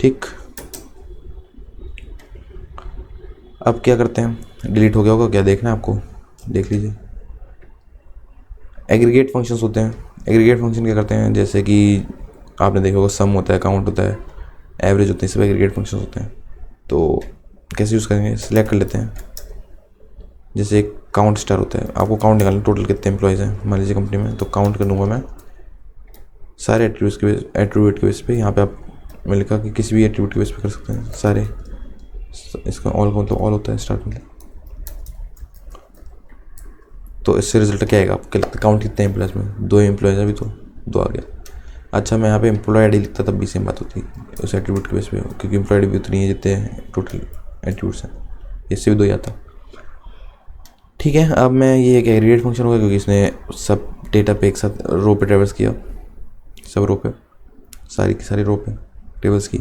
ठीक। अब क्या करते हैं, डिलीट हो गया होगा, क्या देखना है आपको, देख लीजिए। एग्रीगेट फंक्शंस होते हैं। एग्रीगेट फंक्शन क्या करते हैं, जैसे कि आपने देखा होगा सम होता है, काउंट होता है, एवरेज होते हैं, सब एग्रीगेट फंक्शंस होते हैं। तो कैसे यूज़ करेंगे, सिलेक्ट कर लेते हैं। जैसे एक काउंट स्टार होता है, आपको काउंट निकालना टोटल कितने एम्प्लॉयज़ हैं मान लीजिए कंपनी में, तो काउंट कर लूँगा मैं सारे एट्रीब्यूट के बेस पे। यहाँ पे आप मैं लिखा कि किसी भी एट्रीब्यूट के बेस पे कर सकते हैं सारे। इसका ऑल का मतलब ऑल होता है स्टार्ट में। तो इससे रिजल्ट क्या आएगा, आपके लगता है काउंट कितने एम्प्लॉयज़ में, 2 एम्प्लॉयज़ अभी तो 2 आ गया। अच्छा, मैं यहाँ पे एम्प्लॉय आईडी लिखता तब भी सेम बात होती उस एट्रीब्यूट के बेस पे, क्योंकि एम्प्लॉय आईडी भी उतनी है जितने टोटल एट्रीब्यूट्स हैं, इससे भी 2 ही आता। ठीक है, अब मैं ये एक एग्रीगेट फंक्शन होगा क्योंकि इसने सब डेटा पे एक साथ रो पे ट्रेवर्स किया, सब रो पे, सारी की सारी रो पे टेबल्स की,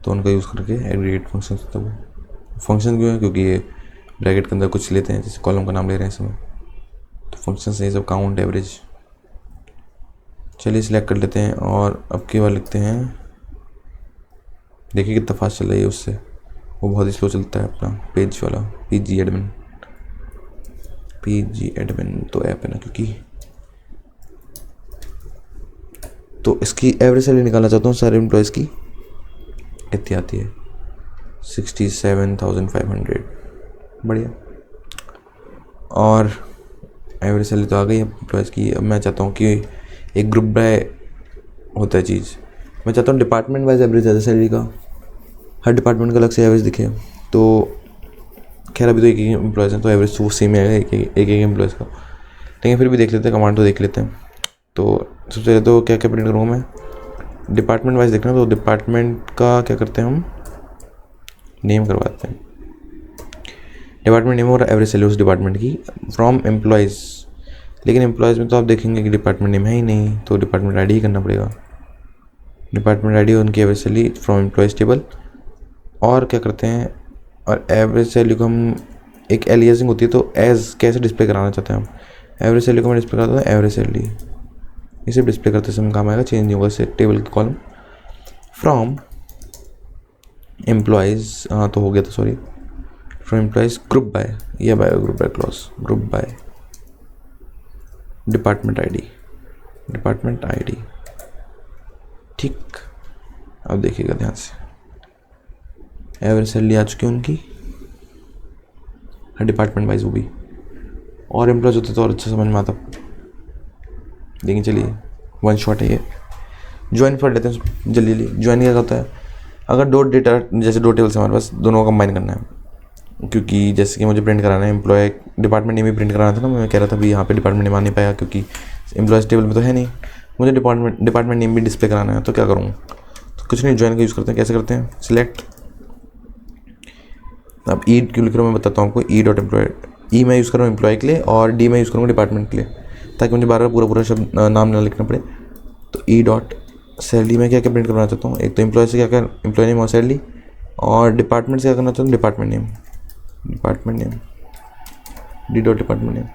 तो उनका यूज़ करके एग्रीगेट फंक्शन होता है। वो फंक्शन क्यों है, क्योंकि ये ब्रैकेट के अंदर कुछ लेते हैं, जैसे कॉलम का नाम ले रहे हैं इसमें, तो फंक्शन से ये सब काउंट एवरेज। चलिए सिलेक्ट कर लेते हैं और अब की बार लिखते हैं। देखिए कितना फास्ट चल रहा है उससे, वो बहुत ही स्लो चलता है अपना पेज वाला, पीजी एडमिन तो ऐप है ना, क्योंकि तो इसकी एवरेज सैलरी निकालना चाहता हूँ सारे एम्प्लॉयज़ की, कितनी आती है 67,500, बढ़िया। और एवरेज सैलरी तो आ गई एम्प्लॉयज़ की। अब मैं चाहता हूँ कि एक ग्रुप बाय होता है चीज़, मैं चाहता हूँ डिपार्टमेंट वाइज एवरेज ज़्यादा सैलरी का, हर डिपार्टमेंट का अलग से एवरेज दिखे। तो खैर अभी तो एक ही एम्प्लॉयज़ हैं, तो एवरेज तो सेम है एक एम्प्लॉयज़ का, लेकिन फिर भी देख लेते हैं, कमांड तो देख लेते हैं। तो सबसे पहले तो क्या क्या प्रिंट करूँगा मैं, डिपार्टमेंट वाइज देखना, तो डिपार्टमेंट का क्या करते हैं हम, नेम करवाते हैं, डिपार्टमेंट नेम और एवरेज सैलरी उस डिपार्टमेंट की फ्रॉम एम्प्लॉयज़। लेकिन एम्प्लॉयज़ में तो आप देखेंगे कि डिपार्टमेंट नेम है ही नहीं, तो डिपार्टमेंट आईडी ही करना पड़ेगा। डिपार्टमेंट आईडी उनकी average salary from employees table. और क्या करते हैं, और एवरेज सैलरी को हम एक एलियासिंग होती है, तो एज कैसे डिस्प्ले कराना चाहते हैं हम, एवरेज सैलरी को मैं डिस्प्ले करता हूँ एवरेज सैलरी, इसे डिस्प्ले करते समय काम आएगा, चेंज नहीं होगा इससे टेबल की कॉलम। फ्रॉम एम्प्लॉयज़, हाँ तो हो गया था, sorry, from employees group by, या by group by clause, group by department ID, ठीक। अब देखिएगा ध्यान से, एवरेज सैलरी आ चुकी है उनकी, हर डिपार्टमेंट वाइज वो भी, और एम्प्लॉयज़ होते तो और अच्छा समझ में आता। देखिए चलिए, वन शॉट है ये। ज्वाइन कर लेते हैं जल्दी ज्वाइन क्या होता है, अगर 2 डेटा, जैसे 2 टेबल्स हमारे पास, दोनों को कंबाइन करना है, क्योंकि जैसे कि मुझे प्रिंट कराना है एम्प्लॉय डिपार्टमेंट नेम भी प्रिंट कराना था ना, मैं कह रहा था भी यहाँ पे डिपार्टमेंट नेम आ नहीं पाया क्योंकि एम्प्लॉयज़ टेबल में तो है नहीं, मुझे डिपार्टमेंट नेम भी डिस्प्ले कराना है, तो क्या करूँ, तो कुछ नहीं, ज्वाइन का यूज़ करते हैं। कैसे करते हैं, सिलेक्ट, अब ई क्यों लिख रहा हूँ मैं बताता हूँ आपको, ई डॉट एम्प्लॉय, ई मैं यूज़ कर रहा हूँ एम्प्लॉय के लिए, और डी मैं यूज़ करूँगा डिपार्टमेंट के लिए, ताकि मुझे बार बार पूरा शब्द नाम ना लिखना पड़े। तो ई डॉट सैलरी में क्या क्या प्रिंट करना चाहता हूँ, एक तो एम्प्लॉय से क्या क्या, एम्प्लॉय नेम और सैलरी, और डिपार्टमेंट से क्या करना चाहता हूँ, department name D dot department name.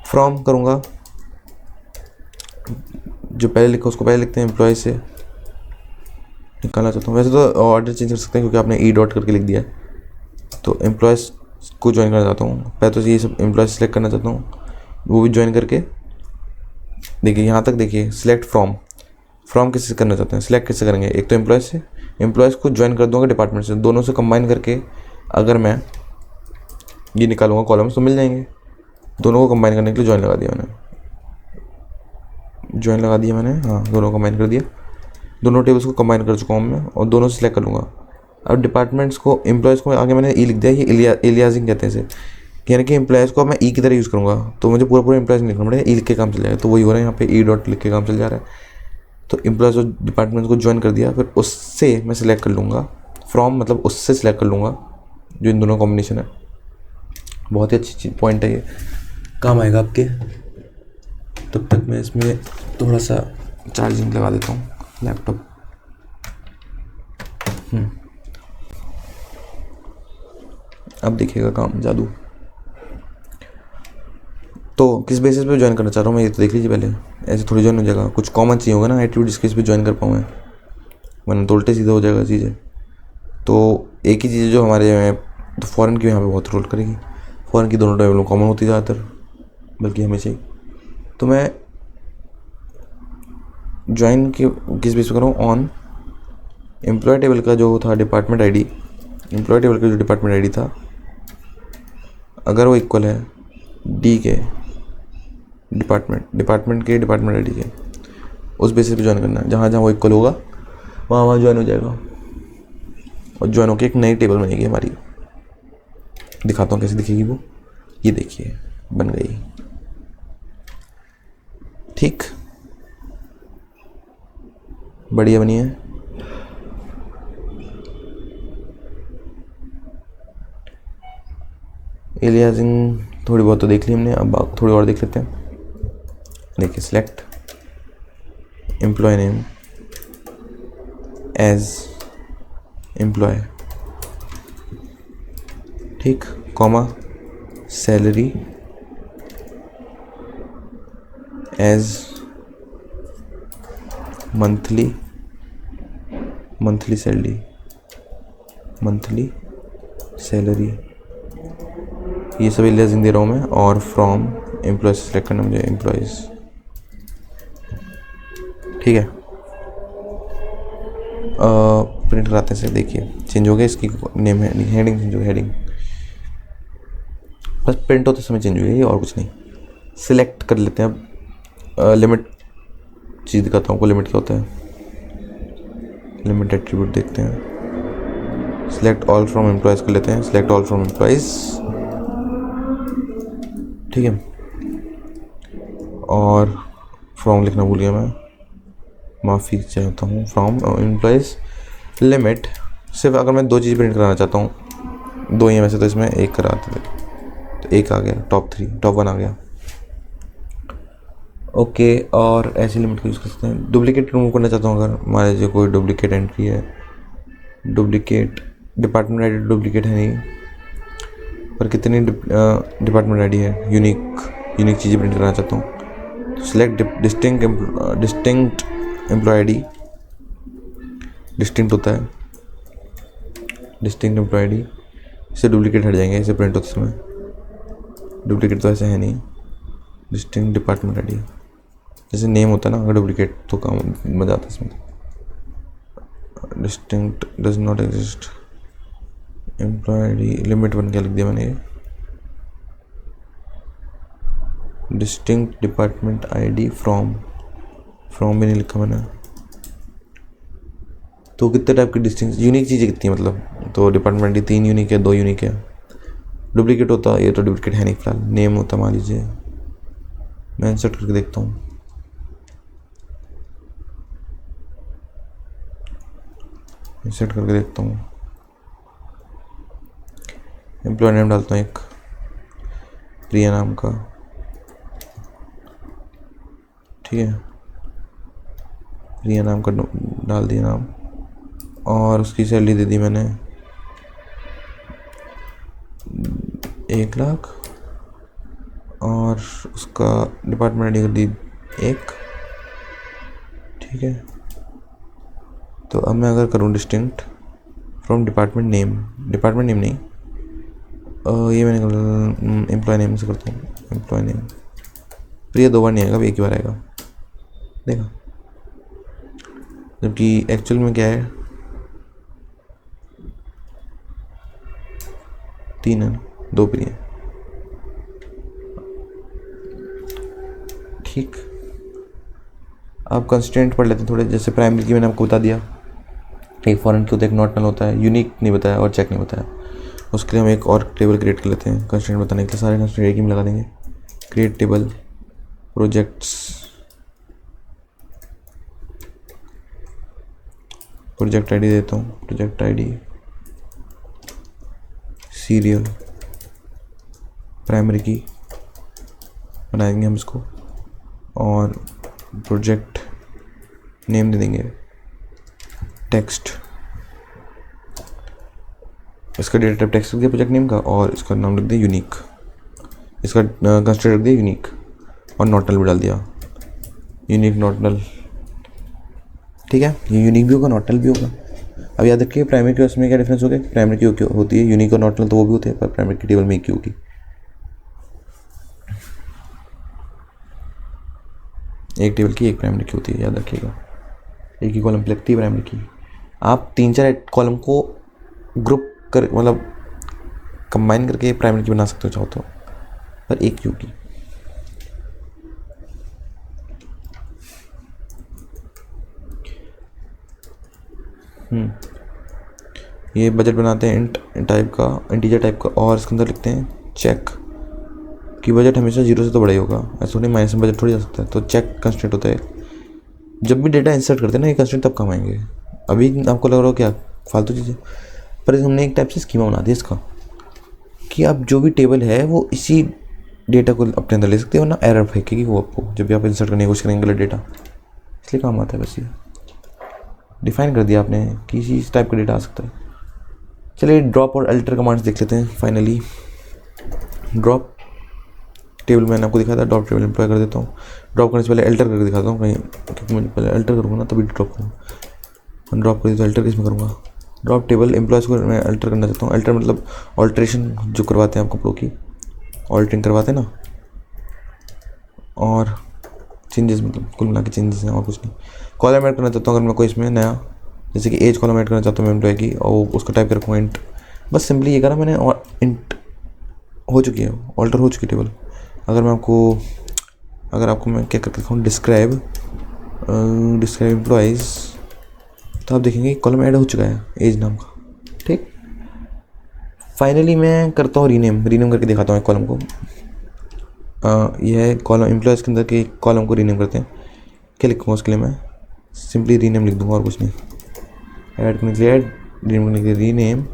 From करूँगा, जो पहले लिखा उसको पहले लिखते हैं, एम्प्लॉय से निकालना चाहता हूँ। वैसे तो ऑर्डर चेंज कर सकते हैं क्योंकि आपने ई डॉट करके लिख दिया है। तो एम्प्लॉयज़ को ज्वाइन करना चाहता हूँ, पहले तो ये सब एम्प्लॉयज़ सेलेक्ट करना चाहता हूँ, वो भी ज्वाइन करके। देखिए यहाँ तक, देखिए सिलेक्ट फ्रॉम किससे करना चाहते हैं, सिलेक्ट किससे करेंगे, एक तो एम्प्लॉयज़ से, एम्प्लॉयज़ को ज्वाइन कर दूँगा डिपार्टमेंट से, दोनों से कंबाइन करके अगर मैं ये निकालूंगा कॉलम्स तो मिल जाएंगे। दोनों को कंबाइन करने के लिए ज्वाइन लगा दिया मैंने, हाँ दोनों को कंबाइन कर दिया, दोनों टेबल्स को कंबाइन कर चुका हूँ मैं, और दोनों से सिलेक्ट कर लूँगा अब डिपार्टमेंट्स को एम्प्लॉयज़ को आगे मैंने ई लिख दिया, ये एलियाजिंग कहते हैं इसे, यानी कि एम्प्लॉयज़ को अब मैं ई की तरह यूज़ करूँगा, तो मुझे पूरा एम्प्लॉयज़ नहीं लिखना पड़ेगा, ई लिख के काम चल जाएगा। तो वही हो रहा है यहाँ पे, ई डॉट लिख के काम चल जा रहा है। तो एम्प्लॉयज़ और डिपार्टमेंट्स को ज्वाइन कर दिया, फिर उससे मैं सिलेक्ट कर लूँगा, फ्रॉम मतलब उससे सिलेक्ट कर लूँगा, जो इन दोनों कॉम्बिनेशन है। बहुत ही अच्छी चीज़ पॉइंट है ये, काम आएगा आपके। तब तक मैं इसमें थोड़ा सा चार्जिंग लगा देता हूँ लैपटॉप। अब देखिएगा काम जादू। तो किस बेसिस पे ज्वाइन करना चाह रहा हूँ मैं, ये तो देख लीजिए पहले। ऐसे थोड़ी ज्वाइन हो जाएगा, कुछ कॉमन चाहिए होगा ना एट्रीब्यूट जिसके इस पे ज्वाइन कर पाऊँ मैं, वरना तो उल्टे सीधे हो जाएगा चीज़ें। तो एक ही चीज़ जो हमारे में, तो फॉरेन की यहाँ पे बहुत रोल करेगी। फॉरेन की दोनों टेबल कॉमन होती है ज़्यादातर, बल्कि हमेशा ही। तो मैं ज्वाइन के किस बेस पे करूँ, ऑन एम्प्लॉय टेबल का जो था डिपार्टमेंट आईडी, एम्प्लॉय टेबल का जो डिपार्टमेंट आईडी था, अगर वो इक्वल है डी के डिपार्टमेंट के डिपार्टमेंट आईडी के, उस बेसिस पे ज्वाइन करना है। जहाँ जहाँ वो इक्वल होगा वहाँ वहाँ ज्वाइन हो जाएगा, और ज्वाइन होकर एक नई टेबल बनेगी हमारी। दिखाता हूँ कैसे दिखेगी वो, ये देखिए बन गई। ठीक, बढ़िया बनी है। एलियासिंग थोड़ी बहुत तो देख ली हमने, अब थोड़ी और देख लेते हैं। देखिए, select employee name as employee, ठीक, comma salary as monthly salary, ये सब एलियासिंग दे रहा हूँ मैं। और फ्रॉम एम्प्लॉय सेलेक्ट करना मुझे, एम्प्लॉयज़, ठीक है। प्रिंट कराते हैं, देखिए चेंज हो गया, इसकी नेम है, हेडिंग चेंज हो गई, हेडिंग बस प्रिंट होते समय चेंज हुई है, और कुछ नहीं। सिलेक्ट कर लेते हैं अब, लिमिट चीज़ दिखाता हूँ आपको, लिमिट क्या होता है। लिमिट एट्रीब्यूट देखते हैं, सिलेक्ट ऑल फ्रॉम एम्प्लॉयज़ कर लेते हैं, सिलेक्ट ऑल फ्रॉम एम्प्लॉयज़, ठीक है। और फ्रॉम लिखना भूल गया मैं, माफ़ी चाहता हूँ। फ्रॉम एम्प्लॉयज़ लिमिट, सिर्फ अगर मैं 2 चीज़ प्रिंट कराना चाहता हूँ, 2 ही है वैसे तो, इसमें एक कराते थे तो एक आ गया, टॉप 1 आ गया, ओके। और ऐसी लिमिट को यूज़ कर सकते हैं। डुप्लीकेट रिमूव करना चाहता हूँ, अगर हमारे जो कोई डुप्लीकेट एंट्री है, डुप्लीकेट डिपार्टमेंट आईडी डुप्लीकेट है नहीं, पर कितनी डिपार्टमेंट आईडी है, यूनिक चीज़ें प्रिंट करना चाहता हूँ। Select distinct employ ID, distinct होता है, डिस्टिंक्ट एम्प्लॉय आईडी, इससे डुप्लीकेट हट जाएंगे, इसे प्रिंट होते समय। डुप्लीकेट तो ऐसे है नहीं। डिस्टिंक्ट डिपार्टमेंट आईडी, जैसे नेम होता है ना, अगर डुप्लीकेट तो काम मजा आता है इसमें। Distinct does not exist employ ID, limit 1 क्या लिख दिया मैंने, डिस्टिंक्ट डिपार्टमेंट आईडी फ्रॉम भी नहीं लिखा मैंने। तो कितने टाइप की डिस्टिंक्ट यूनिक चीज़ें कितनी है, मतलब तो डिपार्टमेंट की 3 यूनिक है, 2 यूनिक है। डुप्लीकेट होता, ये तो डुप्लीकेट है नहीं फिलहाल। नेम होता, मान लीजिए, मैं इंसर्ट करके देखता हूँ, इंसर्ट करके देखता हूँ। एम्प्लॉय नेम डालता हूँ एक, प्रिया नाम का, ठीक है, प्रिया नाम का डाल दिया नाम, और उसकी सैलरी दे दी मैंने 1 लाख, और उसका डिपार्टमेंट आईडी कर दी 1, ठीक है। तो अब मैं अगर करूँ डिस्टिंक्ट फ्रॉम डिपार्टमेंट नेम नहीं, ये मैंने एम्प्लॉय नेम से करता हूँ, एम्प्लॉय नेम। प्रिया 2 बार नहीं आएगा, एक ही बार आएगा, देखा। जबकि एक्चुअल में क्या है, 3 है, 2 प्रिया, ठीक। अब कंस्ट्रेंट पढ़ लेते हैं थोड़े, जैसे प्राइमरी की मैंने आपको बता दिया, एक फॉरेन की होता है, एक नॉट नल होता है, यूनिक नहीं बताया और चेक नहीं बताया। उसके लिए हम एक और टेबल क्रिएट कर लेते हैं कंस्ट्रेंट बताने के लिए। सारे कंस्ट्रेंट एक ही में लगा देंगे। Create table projects, project ID देता हूँ, प्रोजेक्ट आईडी सीरियल प्राइमरी की बनाएंगे हम इसको, और प्रोजेक्ट नेम दे देंगे टेक्स्ट। इसका डेटा टाइप टेक्स्ट रख दिया प्रोजेक्ट नेम का, और इसका नाम लिख दिया यूनिक। इसका कंस्ट्रक्ट रख दिया यूनिक, और नॉट नल भी डाल दिया, यूनिक नॉट नल। ठीक है, ये यूनिक भी होगा नॉट नल भी होगा। अब याद रखिए प्राइमरी की उसमें क्या डिफरेंस हो गया, प्राइमरी की क्यों होती है यूनिक और नॉट नल, तो वो भी होते हैं, पर प्राइमरी की टेबल में एक ही होगी। एक टेबल की एक प्राइमरी की होती है, याद रखिएगा। एक ही कॉलम पे लगती है प्राइमरी की। आप 3-4 कॉलम को ग्रुप कर मतलब कंबाइन करके प्राइमरी की बना सकते हो चाहो तो, पर एक क्यू की। ये बजट बनाते हैं इंट टाइप का, इंटीजर टाइप का, और इसके अंदर लिखते हैं चेक कि बजट हमेशा 0 से तो बड़ा ही होगा, ऐसा थोड़ी माइनस में बजट थोड़ी जा सकता है। तो चेक कंस्ट्रेंट होता है। जब भी डेटा इंसर्ट करते हैं ना ये कंस्ट्रेंट तब काम आएंगे। अभी आपको लग रहा हो क्या फालतू चीज़ें, पर हमने एक टाइप से स्कीमा बना दिया इसका कि आप जो भी टेबल है वो इसी डेटा को अपने अंदर ले सकते हो, वरना एरर फेंकेगी वो आपको जब भी आप इंसर्ट करने की कोशिश करेंगे गलत डेटा, इसलिए काम आता है। बस ये डिफाइन कर दिया आपने कि इस टाइप का डेटा आ सकता है। चलिए ड्रॉप और अल्टर कमांड्स देख लेते हैं। फाइनली ड्रॉप टेबल मैंने आपको दिखाया था, ड्रॉप टेबल एम्प्लॉय कर देता हूँ। ड्रॉप करने से पहले अल्टर करके दिखाता हूँ कहीं, क्योंकि मुझे पहले अल्टर करूँगा ना तभी ड्रॉप करूँगा। ड्रॉप कर तो अल्टर किस में करूँगा, ड्रॉप टेबल एम्प्लॉयज़ को मैं अल्टर करना चाहता हूँ। अल्टर मतलब ऑल्ट्रेशन जो करवाते हैं आप कपड़ों की, ऑल्टरिंग करवाते हैं ना, और चेंजेस मतलब कुल मिला के चेंजेस हैं और कुछ नहीं। कॉलम ऐड करना चाहता हूँ अगर मैं कोई इसमें नया, जैसे कि एज कॉलम ऐड करना चाहता हूँ मैं एम्प्लॉय की, और उसका टाइप कर रखूँ इंट। बस सिंपली ये करा मैंने, और इंट हो चुकी है, ऑल्टर हो चुकी टेबल। अगर आपको मैं क्या करके दिखाऊँ, डिस्क्राइब एम्प्लॉयज़, तो आप देखेंगे कॉलम ऐड हो चुका है एज नाम का। ठीक, फाइनली मैं करता हूँ रीनेम करके दिखाता हूँ एक कॉलम को। यह है कॉलम एम्प्लॉयज़ के अंदर के कॉलम को रीनेम करते हैं। क्या लिखूँगा उसके लिए, मैं सिंपली रीनेम लिख दूँगा और कुछ नहीं। ऐड करने के लिए ऐड, रीनेम करने के लिए rename,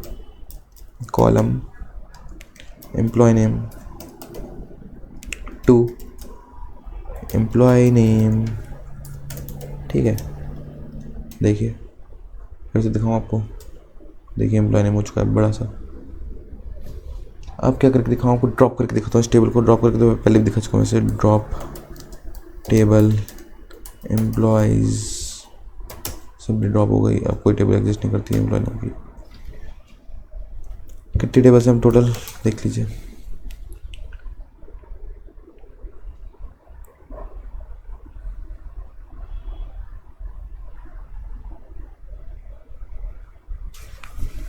column employ name to employ name. ठीक है, देखिए फिर से दिखाऊँ आपको, देखिए एम्प्लॉय नेम हो चुका है बड़ा सा। अब क्या करके दिखाऊँ आपको, ड्रॉप करके दिखाता हूँ इस टेबल को। ड्रॉप करके तो पहले भी दिखा चुका हूँ वैसे। Drop table employees simply drop हो गई। अब कोई टेबल एग्जिस्ट नहीं करती है एम्प्लॉय नेम की। कितनी टेबल्स हैं हम टोटल देख लीजिए।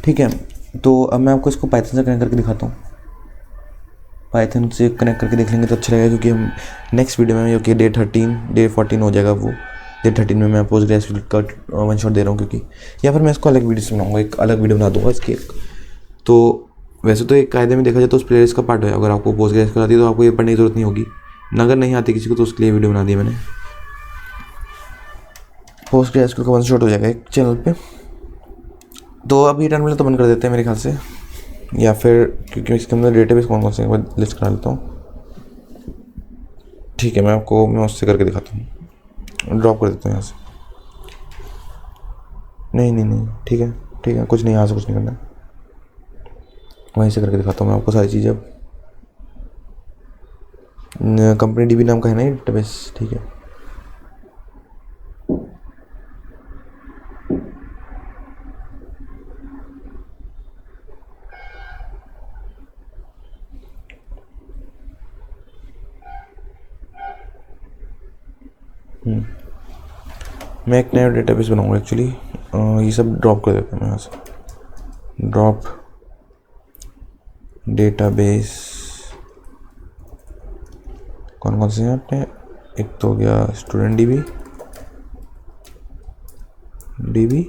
ठीक है, तो अब मैं आपको इसको पाइथन से कनेक्ट करके दिखाता हूँ। पाइथन से कनेक्ट करके देख लेंगे तो अच्छा लगेगा, क्योंकि हम नेक्स्ट वीडियो में, जो कि डे 14 हो जाएगा, वो डे 13 में मैं पोस्टग्रेसक्यूएल का वन शॉट दे रहा हूँ, क्योंकि या फिर मैं इसको अलग वीडियो से बनाऊँगा, एक अलग वीडियो बना दूँगा इसकी। तो वैसे तो एक कायदे में देखा जाए तो उस प्लेलिस्ट का पार्ट है। अगर आपको पोस्टग्रेसक्यूएल आती है तो आपको ये पढ़ने की जरूरत नहीं होगी, अगर नहीं आती किसी को तो उसके लिए वीडियो बना दिया मैंने। पोस्टग्रेसक्यूएल का वन शॉट हो जाएगा एक चैनल पे। तो अभी टर्मिनल तो बंद कर देते हैं मेरे ख्याल से, या फिर क्योंकि इसके अंदर डेटाबेस कौन से लिस्ट करा लेता हूँ। ठीक है, मैं उससे करके दिखाता हूँ। ड्रॉप कर देता हूँ यहाँ से। नहीं, ठीक है, कुछ नहीं, यहाँ से कुछ नहीं करना है, वहीं से करके दिखाता हूँ मैं आपको सारी चीज़ें। अब कंपनी डीबी नाम का है ना ये डेटाबेस। ठीक है, मैं एक नया डेटाबेस बनाऊंगा एक्चुअली। ये सब ड्रॉप कर देते हैं मैं यहाँ से। ड्रॉप डेटाबेस कौन से हैं अपने, एक तो हो गया स्टूडेंट डीबी,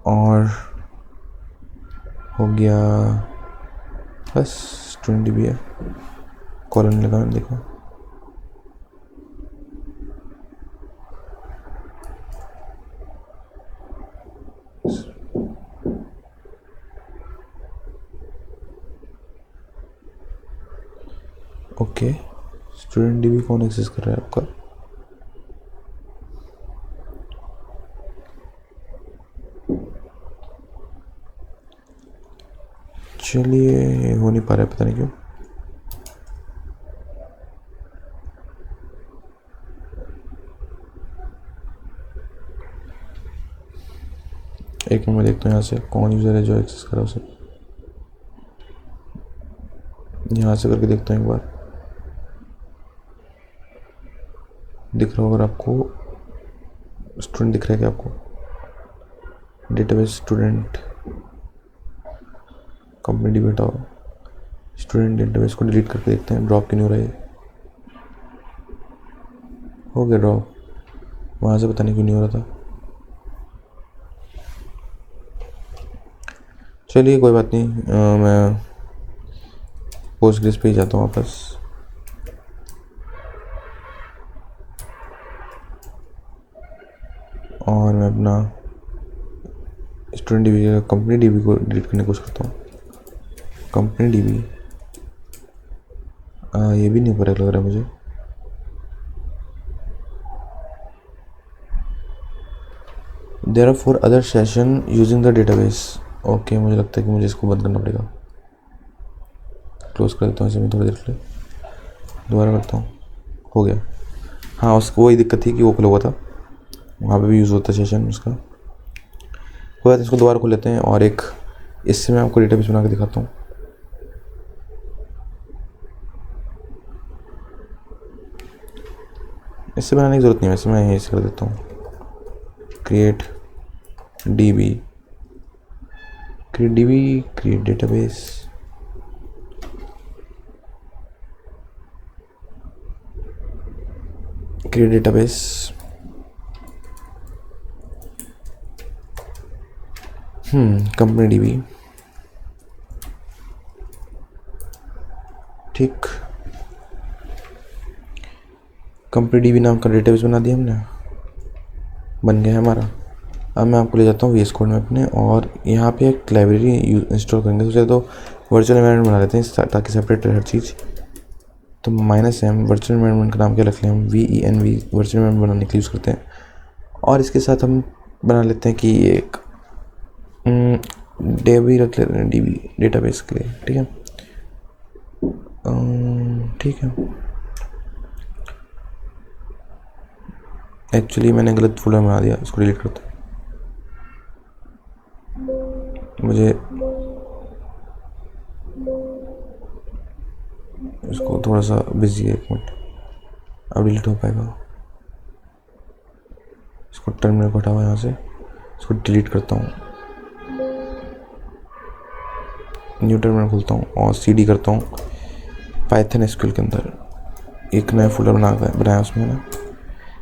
और हो गया, बस स्टूडेंट भी है, कॉलन लगा देखो। ओके, स्टूडेंट डीबी कौन एक्सेस कर रहा है आपका? चलिए, हो नहीं पा रहा है, पता नहीं क्यों। एक मिनट में देखता हूँ यहाँ से कौन यूज़र है जो एक्सेस कर रहा है उसे। यहाँ से करके देखता हूँ एक बार, दिख रहा होगा आपको। स्टूडेंट दिख रहा है क्या आपको? डेटाबेस स्टूडेंट कंपनी डी बेटा हो। स्टूडेंट डेटाबेस को डिलीट करके देखते हैं ड्रॉप क्यों नहीं हो रहा है। हो गया ड्रॉप, वहाँ से पता नहीं क्यों नहीं हो रहा था। चलिए कोई बात नहीं, मैं पोस्टग्रेस पे ही जाता हूँ वापस। और मैं अपना स्टूडेंट डीबी कंपनी डीबी को डिलीट करने की कोशिश करता हूँ। कंपनी डीबी ये भी नहीं पता लग रहा है मुझे। There are 4 other session using the database. Okay, मुझे लगता है कि मुझे इसको बंद करना पड़ेगा। क्लोज कर देता हूँ इसे मैं थोड़ी देर के लिए, दोबारा करता हूँ। हो गया। हाँ, उसको वही दिक्कत थी कि वो खुला हुआ था, वहाँ पे भी यूज़ होता है सेशन उसका। कोई बात, इसको दोबारा खोल लेते हैं और एक इससे मैं आपको डेटाबेस बना के दिखाता हूँ। इससे बनाने की ज़रूरत नहीं है वैसे, मैं यहीं से कर देता हूँ। Create dB, create database. Create database, company dB, ठीक। कंपनी डीबी नाम का डेटाबेस बना दिया हमने, बन गया है हमारा। अब मैं आपको ले जाता हूँ VS कोड में अपने, और यहाँ पे एक लाइब्रेरी इंस्टॉल करेंगे। सबसे तो वर्चुअल एनवायरनमेंट बना लेते हैं ताकि सेपरेट रहे हर चीज़। तो -m वर्चुअल एनवायरनमेंट का नाम क्या रख लें हम? VENV वर्चुअल एनवायरनमेंट बनाने के लिए यूज़ करते हैं। और इसके साथ हम बना लेते हैं कि एक DB रख लेते हैं, DB डेटाबेस के लिए, ठीक है। ठीक है, एक्चुअली मैंने गलत फोल्डर बना दिया, इसको डिलीट करता हूँ। मुझे इसको थोड़ा सा बिजी है, 1 मिनट, अब डिलीट हो पाएगा। इसको टर्मिनल को हटाओ यहाँ से, इसको डिलीट करता हूँ, न्यू टर्मिनल खोलता हूँ और CD करता हूँ पाइथन SQL के अंदर। एक नया फोल्डर बनाया उसमें ना,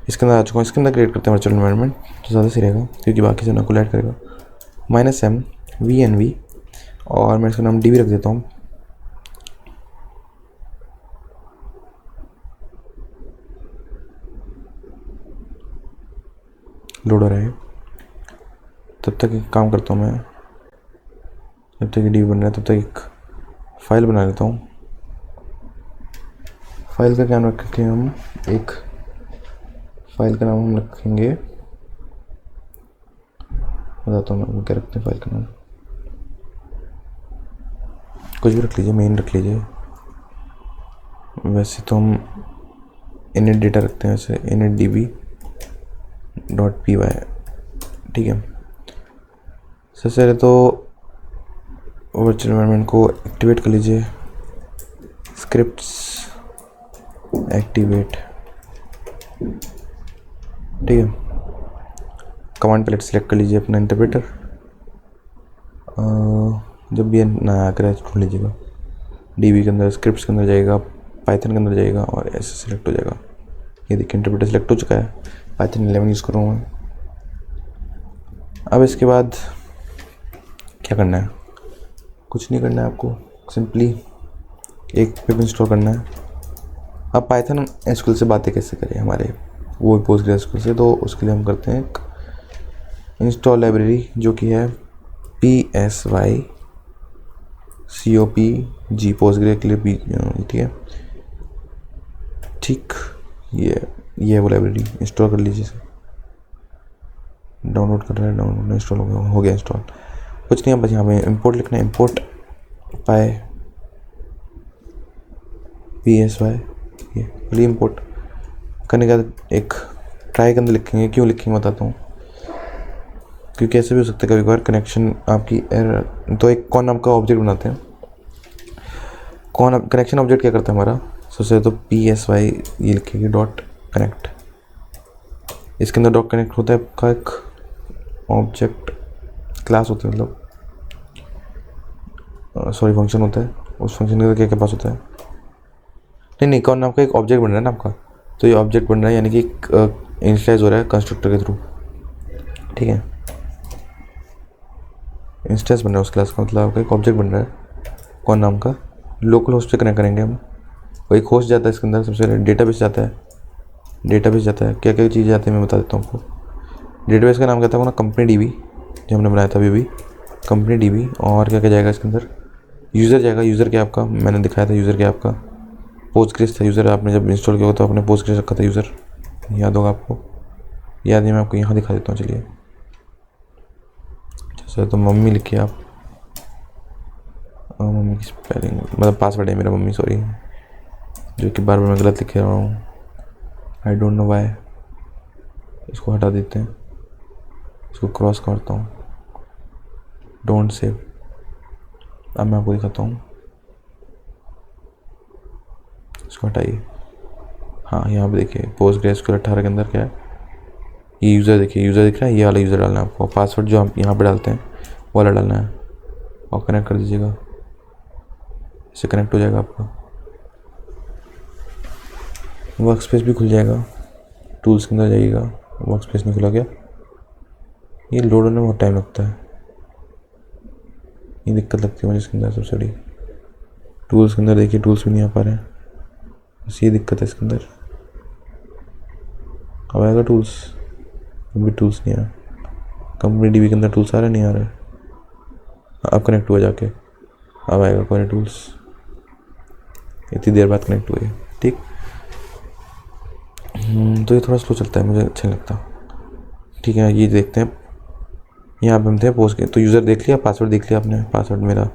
इसके अंदर आ चुका हूँ। इसके अंदर क्रिएट करते हैं वर्चुअल एनवायरनमेंट, तो ज़्यादा सही रहेगा क्योंकि बाकी से ना को ऐड करेगा। -m VNV, और मैं इसका नाम DB रख देता हूँ। लोड हो रहा है, तब तक एक काम करता हूँ मैं, जब तक DB बन रहा है तब तक एक फाइल बना लेता हूँ। फाइल का क्या नाम रखेंगे हम? एक फाइल का नाम हम रखेंगे, बताता हूँ मैं क्या रखते हैं फाइल का नाम। कुछ भी रख लीजिए, मेन रख लीजिए। वैसे तो हम init डेटा रखते हैं, वैसे initdb.py, ठीक है। सबसे पहले तो वर्चुअल एनवायरनमेंट को एक्टिवेट कर लीजिए, स्क्रिप्ट्स एक्टिवेट, ठीक है। कमांड पैलेट सेलेक्ट कर लीजिए अपना इंटरप्रेटर, जब भी नया क्रैच ढूंढ लीजिएगा, DB के अंदर स्क्रिप्ट्स के अंदर जाएगा, पाइथन के अंदर जाएगा और ऐसे सिलेक्ट हो जाएगा। ये देखिए इंटरप्रेटर सेलेक्ट हो चुका है, पाइथन 11 यूज़ कर रहा हूँ मैं। अब इसके बाद क्या करना है, कुछ नहीं करना है आपको, सिंपली एक पिप इंस्टॉल करना है। अब पाइथन एसक्यूएल से बातें कैसे करें हमारे वो पोस्टग्रेसक्यूएल से, तो उसके लिए हम करते हैं एक इंस्टॉल लाइब्रेरी जो कि है PSYCOPG पोस्टग्रे के लिए ठीक है। ठीक, ये वो लाइब्रेरी इंस्टॉल कर लीजिए। डाउनलोड कर रहा है, डाउनलोड इंस्टॉल हो गया इंस्टॉल। कुछ नहीं, बस यहाँ पे इंपोर्ट लिखना है, इंपोर्ट PSY, ये खाली इंपोर्ट करने के बाद एक ट्राई के अंदर लिखेंगे। क्यों लिखेंगे बताता हूँ, क्योंकि ऐसे भी हो सकता है कभी कभार कनेक्शन आपकी एरर। तो एक कौन नाम का ऑब्जेक्ट बनाते हैं। कौन कनेक्शन ऑब्जेक्ट क्या करता है हमारा, सबसे तो PSY ये लिखेंगे डॉट कनेक्ट। इसके अंदर डॉट कनेक्ट होता है आपका एक ऑब्जेक्ट क्लास होता है, मतलब सॉरी फंक्शन होता है। उस फंक्शन के अंदर क्या क्या पास होता है, नहीं कौन नाम का एक ऑब्जेक्ट बन रहा है ना आपका, तो ये ऑब्जेक्ट बन रहा है यानी कि इनिशियलाइज हो रहा है कंस्ट्रक्टर के थ्रू। ठीक है, इंस्टेंस बन रहा है उस क्लास का, मतलब आपका एक ऑब्जेक्ट बन रहा है कौन नाम का। लोकल होस्ट पे कनेक्ट करेंगे हम, वो एक होस्ट जाता है इसके अंदर, सबसे पहले डेटाबेस जाता है। डेटाबेस जाता है, क्या क्या चीज़ें जाती है मैं बता देता हूँ आपको। डेटाबेस का नाम क्या था वो ना, कंपनी DB जो हमने बनाया था अभी कंपनी DB। और क्या क्या जाएगा इसके अंदर, यूज़र जाएगा। यूज़र क्या आपका मैंने दिखाया था, यूज़र क्या आपका पोस्टग्रेस था। यूज़र आपने जब इंस्टॉल किया तो आपने पोस्टग्रेस रखा था यूज़र, याद होगा आपको। याद नहीं, मैं आपको यहाँ दिखा देता हूँ, चलिए। जैसे तो मम्मी लिखिए आप, मम्मी की स्पेलिंग मतलब पासवर्ड है मेरा मम्मी, सॉरी, जो कि बार बार मैं गलत लिख रहा हूँ, आई डोंट नो वाई। इसको हटा देते हैं, इसको क्रॉस करता हूँ, डोंट सेव। अब मैं आपको दिखाता हूँ, इसको हटाइए। हाँ, यहाँ पे देखिए पोस्टग्रेसक्यूएल 18 के अंदर क्या है, ये यूज़र देखिए, यूज़र दिख रहा है, ये वाला यूज़र डालना है आपको। पासवर्ड जो हम यहाँ पे डालते हैं वो वाला डालना है और कनेक्ट कर दीजिएगा, इससे कनेक्ट हो जाएगा आपका। वर्क स्पेस भी खुल जाएगा, टूल्स के अंदर जाइएगा, वर्क स्पेस नहीं खुला क्या, ये लोड होने में बहुत टाइम लगता है, ये दिक्कत लगती है मुझे इसके अंदर सबसे बड़ी। टूल्स के अंदर देखिए, टूल्स भी नहीं आ पा रहे हैं, बस ये दिक्कत है इसके अंदर। अब आएगा टूल्स, भी टूल्स नहीं आया। कंपनी DB के अंदर टूल्स आ रहे नहीं आ रहे, अब कनेक्ट हुआ जाके, अब आएगा कोई टूल्स, इतनी देर बाद कनेक्ट हुए। ठीक, तो ये थोड़ा स्लो चलता है, मुझे अच्छा नहीं लगता। ठीक है, ये देखते हैं, यहाँ पे हम थे पोस्ट के, तो यूज़र देख लिया, पासवर्ड देख लिया आपने, पासवर्ड मेरा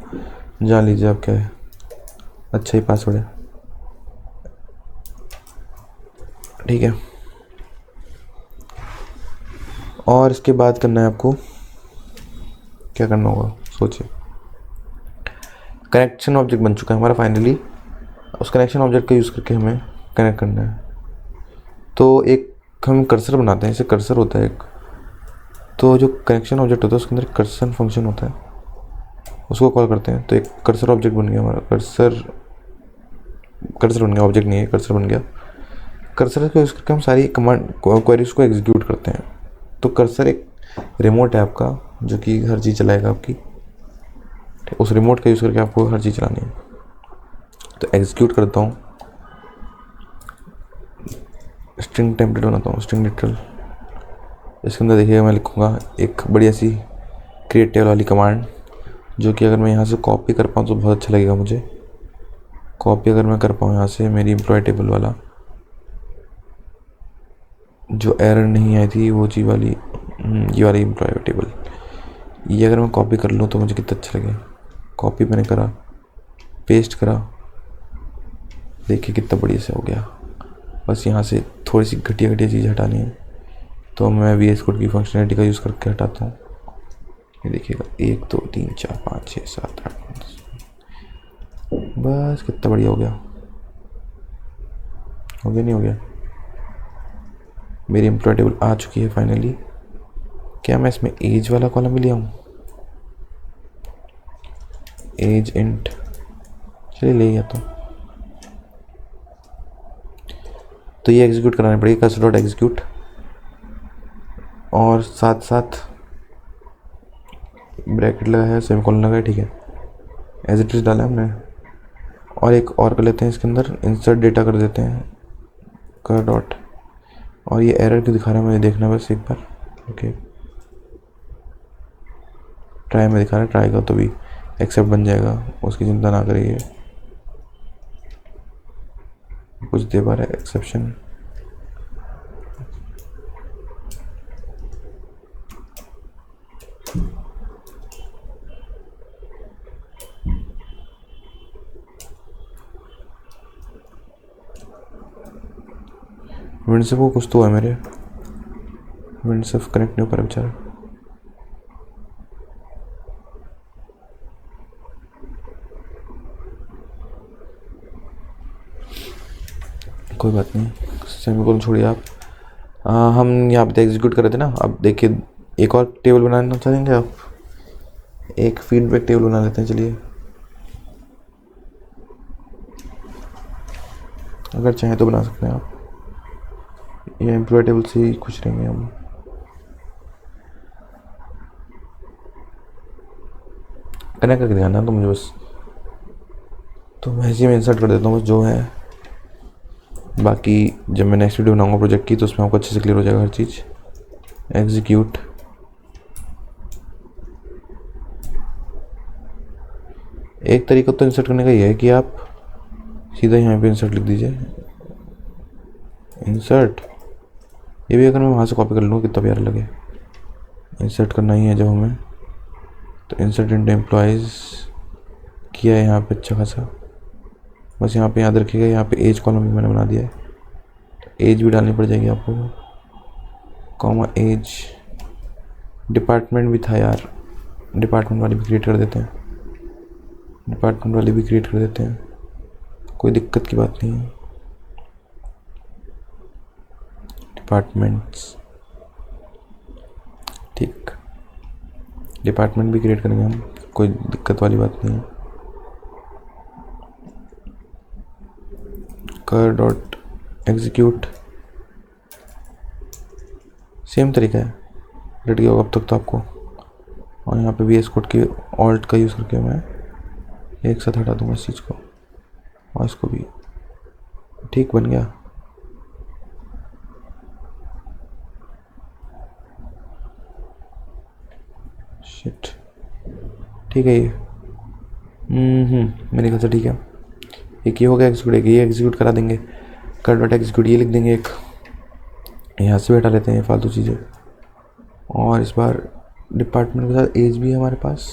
जान लीजिए आप क्या है, अच्छा ही पासवर्ड है। ठीक है, और इसके बाद करना है आपको, क्या करना होगा सोचिए। कनेक्शन ऑब्जेक्ट बन चुका है हमारा फाइनली, उस कनेक्शन ऑब्जेक्ट का यूज़ करके हमें कनेक्ट करना है। तो एक हम कर्सर बनाते हैं, जैसे कर्सर होता है एक, तो जो कनेक्शन ऑब्जेक्ट होता है उसके अंदर कर्सर फंक्शन होता है, उसको कॉल करते हैं। तो एक कर्सर ऑब्जेक्ट बन गया हमारा, कर्सर बन गया, ऑब्जेक्ट नहीं है, कर्सर बन गया। कर्सर को यूज़ करके हम सारी कमांड क्वेरीज को एग्जीक्यूट करते हैं। तो कर्सर एक रिमोट है आपका जो कि हर चीज़ चलाएगा आपकी, उस रिमोट का यूज़ करके आपको हर चीज़ चलानी है। तो एग्जीक्यूट करता हूँ, स्ट्रिंग टेम्पलेट बनाता हूँ, स्ट्रिंग लिटरल। इसके अंदर देखिएगा मैं लिखूँगा एक बढ़िया सी क्रिएट टेबल वाली कमांड, जो कि अगर मैं यहाँ से कॉपी कर पाऊँ तो बहुत अच्छा लगेगा मुझे। कॉपी अगर मैं कर पाऊँ यहाँ से मेरी एम्प्लॉय टेबल वाला जो एरर नहीं आई थी वो चीज़ वाली, ये वाली एम्प्लॉय टेबल, ये अगर मैं कॉपी कर लूँ तो मुझे कितना अच्छा लगेगा। कॉपी मैंने करा, पेस्ट करा, देखिए कितना बढ़िया से हो गया। बस यहाँ से थोड़ी सी घटिया चीज़ हटानी है, तो मैं VS कोड की फंक्शनलिटी का यूज़ करके हटाता हूँ। ये देखिएगा 1 2 3 4 5 6 7 8 9 10, बस कितना बढ़िया हो गया। हो गया नहीं हो गया, मेरी एम्प्लॉय टेबल आ चुकी है फाइनली। क्या मैं इसमें एज वाला कॉलम भी ले आऊँ, एज इंट, चलिए ले आता हूँ। तो ये एग्जीक्यूट करानी पड़ेगी, कर्सर डॉट एग्जीक्यूट, और साथ साथ ब्रैकेट लगा है, सेमीकोलन लगा है, ठीक है, एज इट इज़ डाला है हमने। और एक और कर लेते हैं इसके अंदर, इंसर्ट डेटा कर देते हैं कर डॉट। और ये एरर क्यों दिखा रहा है मुझे देखना बस एक बार। ओके, ट्राई में दिखा रहा है, ट्राई का तो भी एक्सेप्ट बन जाएगा, उसकी चिंता ना करिए। कुछ दे पा रहा है एक्सेप्शन, विंडसर्फ को कुछ तो है मेरे, विंडसर्फ कनेक्ट नहीं हो पा रहा बेचारा। कोई बात नहीं, सेमीकोलन छोड़िए आप। हम यहाँ पे एग्जीक्यूट कर रहे थे ना, अब देखिए एक और टेबल बनाना चाहेंगे आप, एक फीडबैक टेबल बना लेते हैं। चलिए, अगर चाहें तो बना सकते हैं आप, ये एम्प्लॉय टेबल से ही खुश रहेंगे हम। कनेक्ट करके दिखाना तो मुझे बस, तो मैं इसी में इंसर्ट कर देता हूँ बस जो है। बाकी जब मैं नेक्स्ट वीडियो बनाऊंगा प्रोजेक्ट की तो उसमें आपको अच्छे से क्लियर हो जाएगा हर चीज़। एग्जीक्यूट, एक तरीका तो इंसर्ट करने का ये है कि आप सीधा यहाँ पे इंसर्ट लिख दीजिए, इंसर्ट। ये भी अगर मैं वहाँ से कॉपी कर लूँ कितना प्यारा लगे। इंसर्ट करना ही है जब हमें, तो इंसर्ट इनटू एम्प्लॉयज़ किया है यहाँ पे अच्छा खासा। बस यहाँ पे याद रखिएगा, यहाँ पे एज कॉलम भी मैंने बना दिया है, तो एज भी डालनी पड़ जाएगी आपको, कॉमा एज। डिपार्टमेंट भी था यार, डिपार्टमेंट वाली भी क्रिएट कर देते हैं, डिपार्टमेंट वाली भी क्रिएट कर देते हैं, कोई दिक्कत की बात नहीं है। डिपार्टमेंट्स, ठीक, डिपार्टमेंट भी क्रिएट करेंगे हम, कोई दिक्कत वाली बात नहीं है। कर डॉट एग्जीक्यूट, सेम तरीका है, रेडी होगा अब तक तो आपको। और यहाँ पे VS कोड के ऑल्ट का यूज़ करके मैं एक साथ हटा दूंगा इस चीज़ को, और इसको भी, ठीक बन गया। शिट, ठीक है ये, मेरे ख्याल से ठीक है। एक ये हो गया एग्जीक्यूट, एक ये एग्जीक्यूट करा देंगे, कर डॉट एग्जीक्यूट ये लिख देंगे एक, यहाँ से भी हटा लेते हैं फालतू चीज़ें। और इस बार डिपार्टमेंट के साथ एज भी है हमारे पास,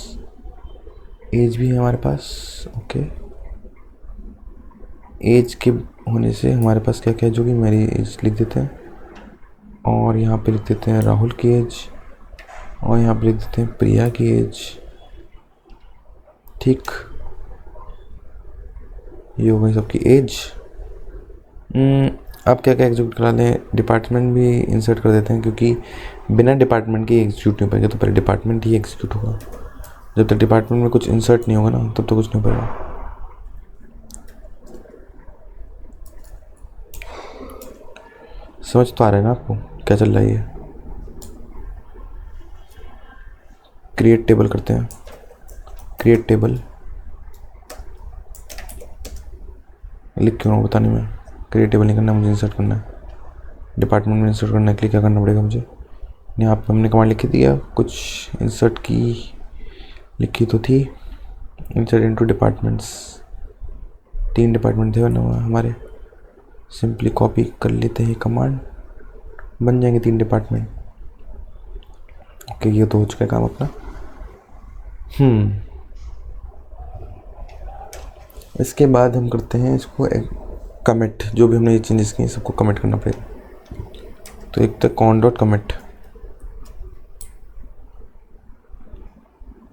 एज भी है हमारे पास। ओके, एज के होने से हमारे पास क्या क्या है, जो कि मेरी एज लिख देते हैं, और यहाँ पे लिख देते हैं राहुल की एज, और यहाँ पे लिख देते हैं प्रिया की एज। ठीक, ये हो गई सबकी एज। अब क्या क्या एग्जीक्यूट करा लें, डिपार्टमेंट भी इंसर्ट कर देते हैं, क्योंकि बिना डिपार्टमेंट के एग्जीक्यूट नहीं हो पाएगा, तो पहले डिपार्टमेंट ही एग्जीक्यूट होगा। जब तक डिपार्टमेंट में कुछ इंसर्ट नहीं होगा ना, तब तक कुछ नहीं हो पाएगा। समझ तो आ रहा है ना आपको क्या चल रहा है ये। क्रिएट टेबल करते हैं, क्रिएट टेबल लिख क्यों रहा हूँ पता नहीं मैं, क्रिएट टेबल नहीं करना मुझे, इंसर्ट करना है। डिपार्टमेंट में इंसर्ट करने के लिए क्या करना पड़ेगा मुझे, यहाँ पे हमने कमांड लिखी थी या कुछ इंसर्ट की लिखी तो थी, इंसर्ट इनटू डिपार्टमेंट्स, 3 डिपार्टमेंट थे ना हमारे, सिंपली कॉपी कर लेते हैं कमांड, बन जाएंगे 3 डिपार्टमेंट। ओके, ये तो हो चुका है काम अपना। इसके बाद हम करते हैं इसको एक कमिट, जो भी हमने ये चेंजेस किए सबको कमिट करना पड़ेगा। तो एक तक cone dot commit,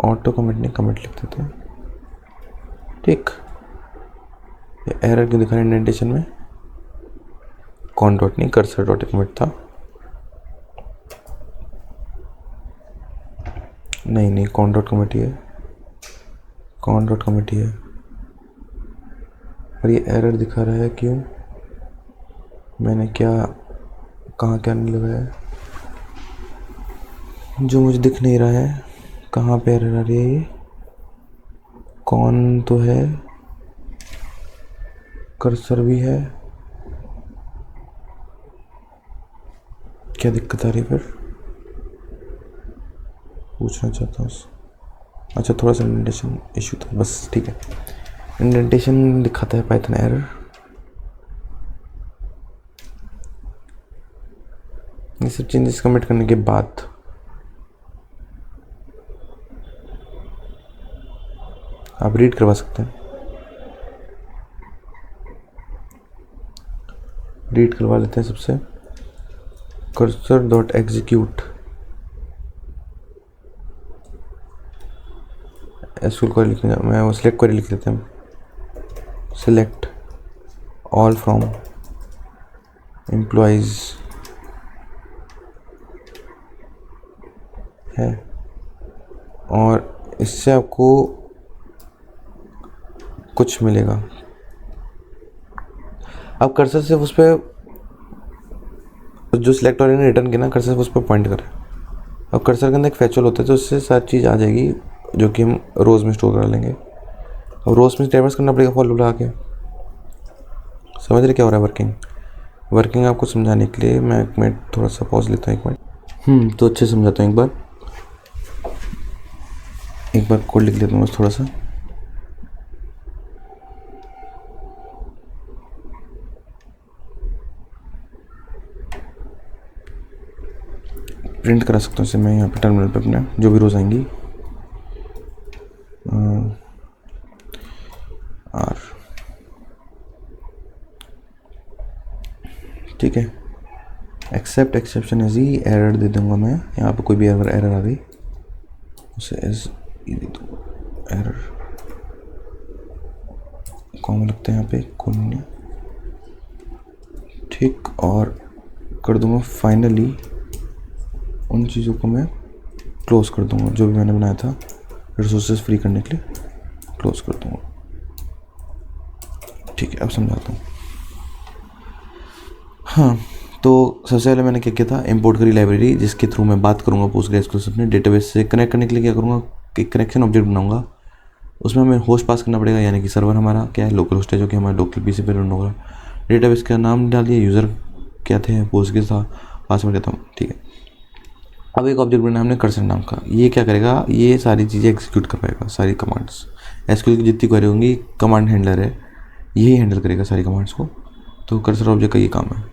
auto commit नहीं कमिट लिख देते हैं। ठीक, ये एरर क्यों दिखा रहा है इंडेंटेशन में, कॉन डॉट नहीं कर्सर डॉट कमिट था, नहीं कॉन डॉट कमिट ही है, कॉन डॉट कमिट ही है। और ये एरर दिखा रहा है क्यों, मैंने क्या कहाँ क्या नहीं लगाया जो मुझे दिख नहीं रहा है। कहाँ पे एरर आ रही है? ये कौन तो है, कर्सर भी है, क्या दिक्कत आ रही है फिर? पूछना चाहता हूँ। अच्छा, थोड़ा सा इंडेंटेशन इशू था बस, ठीक है। इंडेंटेशन दिखाता है पाइथन एरर। ये सब चेंजेस कमिट करने के बाद आप रीड करवा सकते हैं। रीड करवा लेते हैं सबसे। Cursor dot execute SQL query लिखने, मैं वो सिलेक्ट क्वेरी लिख लेते हैं। सिलेक्ट ऑल फ्रॉम एम्प्लॉइज है, और इससे आपको कुछ मिलेगा। अब कर्सर से उस पर जो सिलेक्ट और रिटर्न किया ना, कर्सर से उस पर पॉइंट करें। अब कर्सर के अंदर एक फैचुअल होता है, तो उससे सारी चीज़ आ जाएगी जो कि हम रोज़ में स्टोर करा लेंगे। अब रोज़ में ट्रेवर्स करना पड़ेगा फॉर लूप लगा के। समझ रहे क्या हो रहा है? वर्किंग आपको समझाने के लिए मैं एक मिनट थोड़ा सा पॉज लेता हूँ, एक मिनट। तो अच्छे समझाता हूँ। एक बार कोड लिख लेता हूँ बस थोड़ा सा। प्रिंट करा सकता हूँ इसे मैं यहाँ पे टर्मिनल पे अपना, जो भी रोज़ आएंगी। आर, ठीक है। एक्सेप्ट एक्सेप्शन एज ही एरर दे दूंगा मैं। यहाँ पे कोई भी एरर आ गई उसे एज ई दे दूँगा। एरर कॉमन लगता है यहाँ पे, कॉमन, ठीक। और कर दूंगा फाइनली उन चीज़ों को मैं क्लोज कर दूंगा जो भी मैंने बनाया था रिसोर्सेज फ्री करने के लिए, क्लोज कर दूंगा। ठीक है, अब समझाता हूँ। हाँ, तो सबसे पहले मैंने क्या किया था, इंपोर्ट करी लाइब्रेरी जिसके थ्रू मैं बात करूँगा पोस्टग्रेसक्यूएल से अपने डेटाबेस से कनेक्ट करने के लिए। क्या करूँगा कि कनेक्शन ऑब्जेक्ट बनाऊंगा, उसमें हमें होस्ट पास करना पड़ेगा, यानी कि सर्वर हमारा क्या है, लोकल होस्ट है जो कि हमारे लोकल पीसी पे रन होगा। डेटाबेस का नाम डाल दिया, यूज़र क्या थे, पोस्टग्रेस था, पासवर्ड क्या था, ठीक है। अब एक ऑब्जेक्ट बनाया हमने कर्सर नाम का। ये क्या करेगा, ये सारी चीज़ें एग्जीक्यूट कर पाएगा, सारी कमांड्स। एसक्यूएल की जितनी क्वेरी होंगी, कमांड हैंडलर है, यही हैंडल करेगा सारी कमांड्स को। तो कर्सर ऑब्जेक्ट का ये काम है,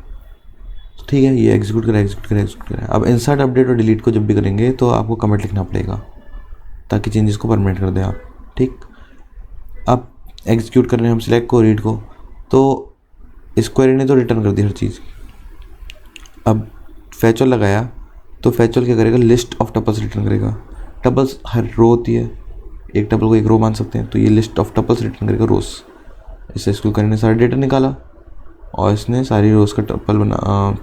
ठीक है। ये एग्जीक्यूट करें। अब इंसर्ट, अपडेट और डिलीट को जब भी करेंगे तो आपको कमेंट लिखना पड़ेगा ताकि चेंजेस को परमानेंट कर दें आप, ठीक। अब एग्जीक्यूट कर रहे हैं हम सिलेक्ट को, रीड को, तो इस क्वेरी ने तो रिटर्न कर दी हर चीज़। अब फैचुअल लगाया तो फैचुअल क्या करेगा, लिस्ट ऑफ टपल्स रिटर्न करेगा। टपल्स हर रो होती है, एक टपल को एक रो मान सकते हैं, तो ये लिस्ट ऑफ टपल्स रिटर्न करेगा रोज। इससे एसक्यूएल क्वेरी ने सारा डेटा निकाला और इसने सारी रोज का टपल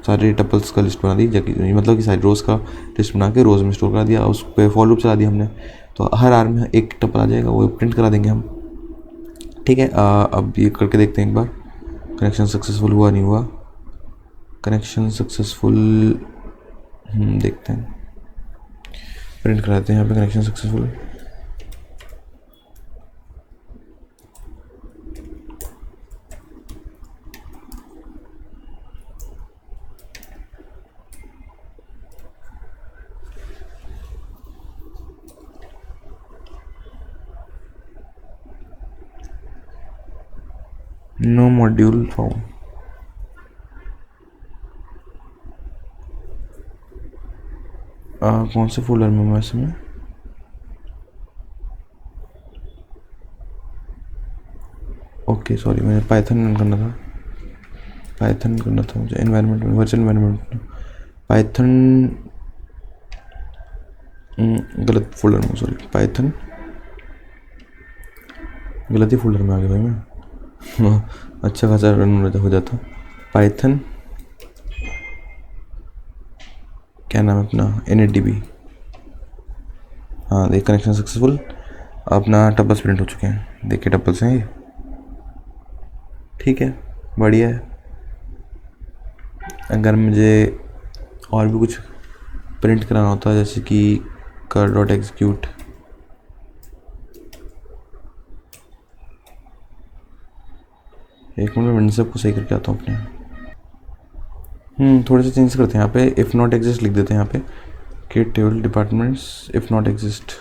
सारी टपल्स का लिस्ट बना दी, मतलब कि सारी रोज का लिस्ट बना के रोज में स्टोर करा दिया। उस पर फॉर लूप चला दिया हमने, तो हर आर में एक टपल आ जाएगा, वो प्रिंट करा देंगे हम, ठीक है। अब ये करके देखते हैं एक बार, कनेक्शन सक्सेसफुल हुआ नहीं हुआ। कनेक्शन सक्सेसफुल, देखते हैं, प्रिंट कराते हैं यहाँ पे connection successful. No module found. कौन से फोल्डर में मैं इसमें, ओके सॉरी, मैंने पाइथन करना था मुझे, एनवायरनमेंट में, वर्चुअल एनवायरनमेंट में पाइथन, गलत फोल्डर में, सॉरी, पाइथन गलत ही फोल्डर में आ गया भाई मैं। अच्छा खासा रन हो जाता। पाइथन क्या नाम है अपना, NADB। हाँ, देख कनेक्शन सक्सेसफुल, अपना टपल्स प्रिंट हो चुके हैं, देखिए टपल्स हैं ये, ठीक है, बढ़िया है। अगर मुझे और भी कुछ प्रिंट कराना होता है, जैसे कि कर डॉट एग्जीक्यूट एक मिनट में विंडो सबको सही करके आता हूँ अपने। थोड़े से चेंज करते हैं यहाँ पे। इफ़ नॉट एग्जिस्ट लिख देते हैं यहाँ पे कि table departments if not exist,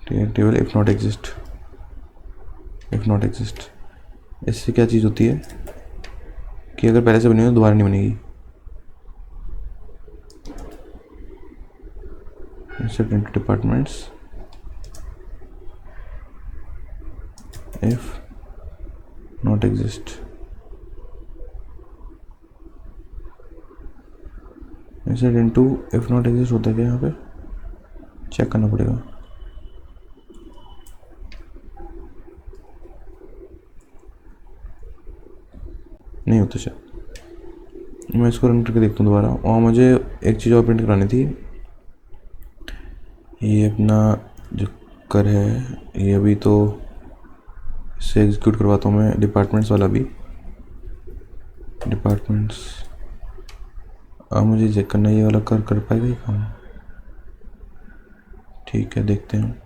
table if not exist, if not exist. इससे क्या चीज़ होती है कि अगर पहले से बनी हो तो दोबारा नहीं बनेगी। Insert into departments if not exist, insert into if not exist होता है क्या? यहाँ पे चेक करना पड़ेगा। नहीं होता शायद। मैं इसको रन करके देखता हूँ दोबारा। और मुझे एक चीज़ और प्रिंट करानी थी। ये अपना जो कर है ये अभी तो इससे एग्जीक्यूट करवाता हूँ मैं, डिपार्टमेंट्स वाला भी। डिपार्टमेंट्स अब मुझे चेक करना है ये वाला कर पाएगा ये काम। ठीक है देखते हैं।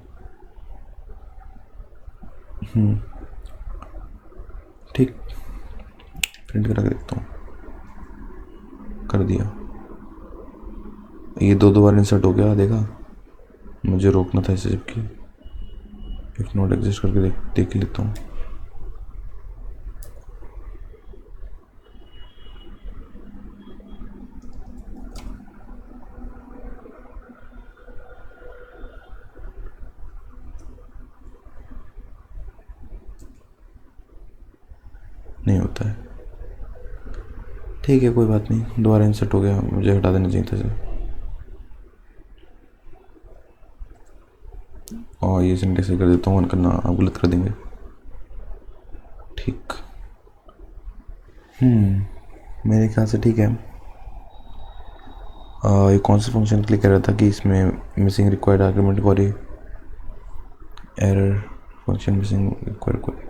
ठीक, प्रिंट करा के देखता हूँ। कर दिया। ये दो बार इंसर्ट हो गया, देखा? मुझे रोकना था इसे, जबकि इफ नॉट एग्जिस्ट करके देख लेता हूँ। नहीं होता है। ठीक है कोई बात नहीं, दोबारा इंसर्ट हो गया, मुझे हटा देना चाहिए था इसे। और ये सिंटेक्स कर देता हूँ, करना आप गलत कर देंगे। ठीक, मेरे ख्याल से ठीक है। ये कौन सा फंक्शन क्लिक कर रहा था कि इसमें missing required argument query error function missing required query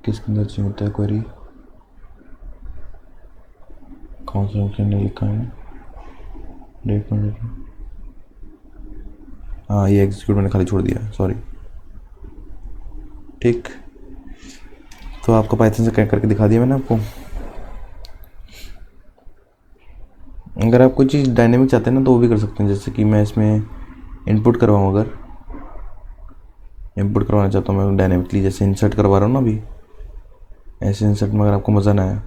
किसके अंदर चाहिए होता है क्वेरी? कौन सा फंक्शन ने लिखा है? डेट में हाँ ये एग्जीक्यूट मैंने खाली छोड़ दिया, सॉरी। ठीक, तो आपको पाइथन से करके दिखा दिया मैंने आपको। अगर आप कोई चीज़ डायनेमिक चाहते हैं ना तो वो भी कर सकते हैं। जैसे कि मैं इसमें इनपुट करवाऊँ, अगर इनपुट करवाना चाहता हूँ मैं डायनेमिकली, जैसे इंसर्ट करवा रहा हूँ ना अभी, ऐसे इंसर्ट में अगर आपको मज़ा ना आए,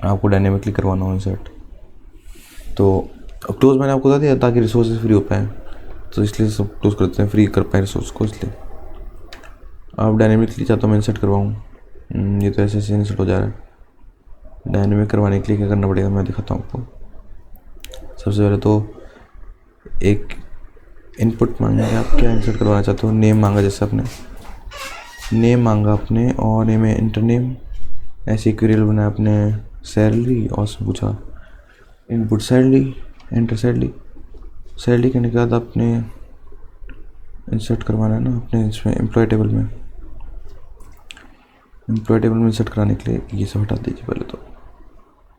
आपको डायनेमिकली करवाना हो इंसर्ट, तो क्लोज मैंने आपको बता दिया ताकि रिसोर्सेज फ्री हो पाए, तो इसलिए सब क्लोज करते हैं, फ्री कर पाए रिसोर्स को। इसलिए आप डायनेमिकली चाहता हूँ मैं इंसर्ट करवाऊँ, ये तो ऐसे इंसर्ट हो जा रहा है। डायनेमिक करवाने के लिए क्या करना पड़ेगा मैं दिखाता हूँ आपको। सबसे पहले तो एक इनपुट मांगेगा, आप क्या इंसर्ट करवाना चाहते हो। नेम मांगा, जैसे आपने नेम मांगा अपने, और नेम में इंटर नेम, ऐसे क्वेरी बनाया अपने सैलरी, और उसमें पूछा input salary, enter salary. Salary करने के बाद आपने इंसर्ट करवाना है ना अपने इसमें एम्प्लॉय टेबल में। एम्प्लॉय टेबल में इंसर्ट कराने के लिए ये सब हटा दीजिए पहले तो।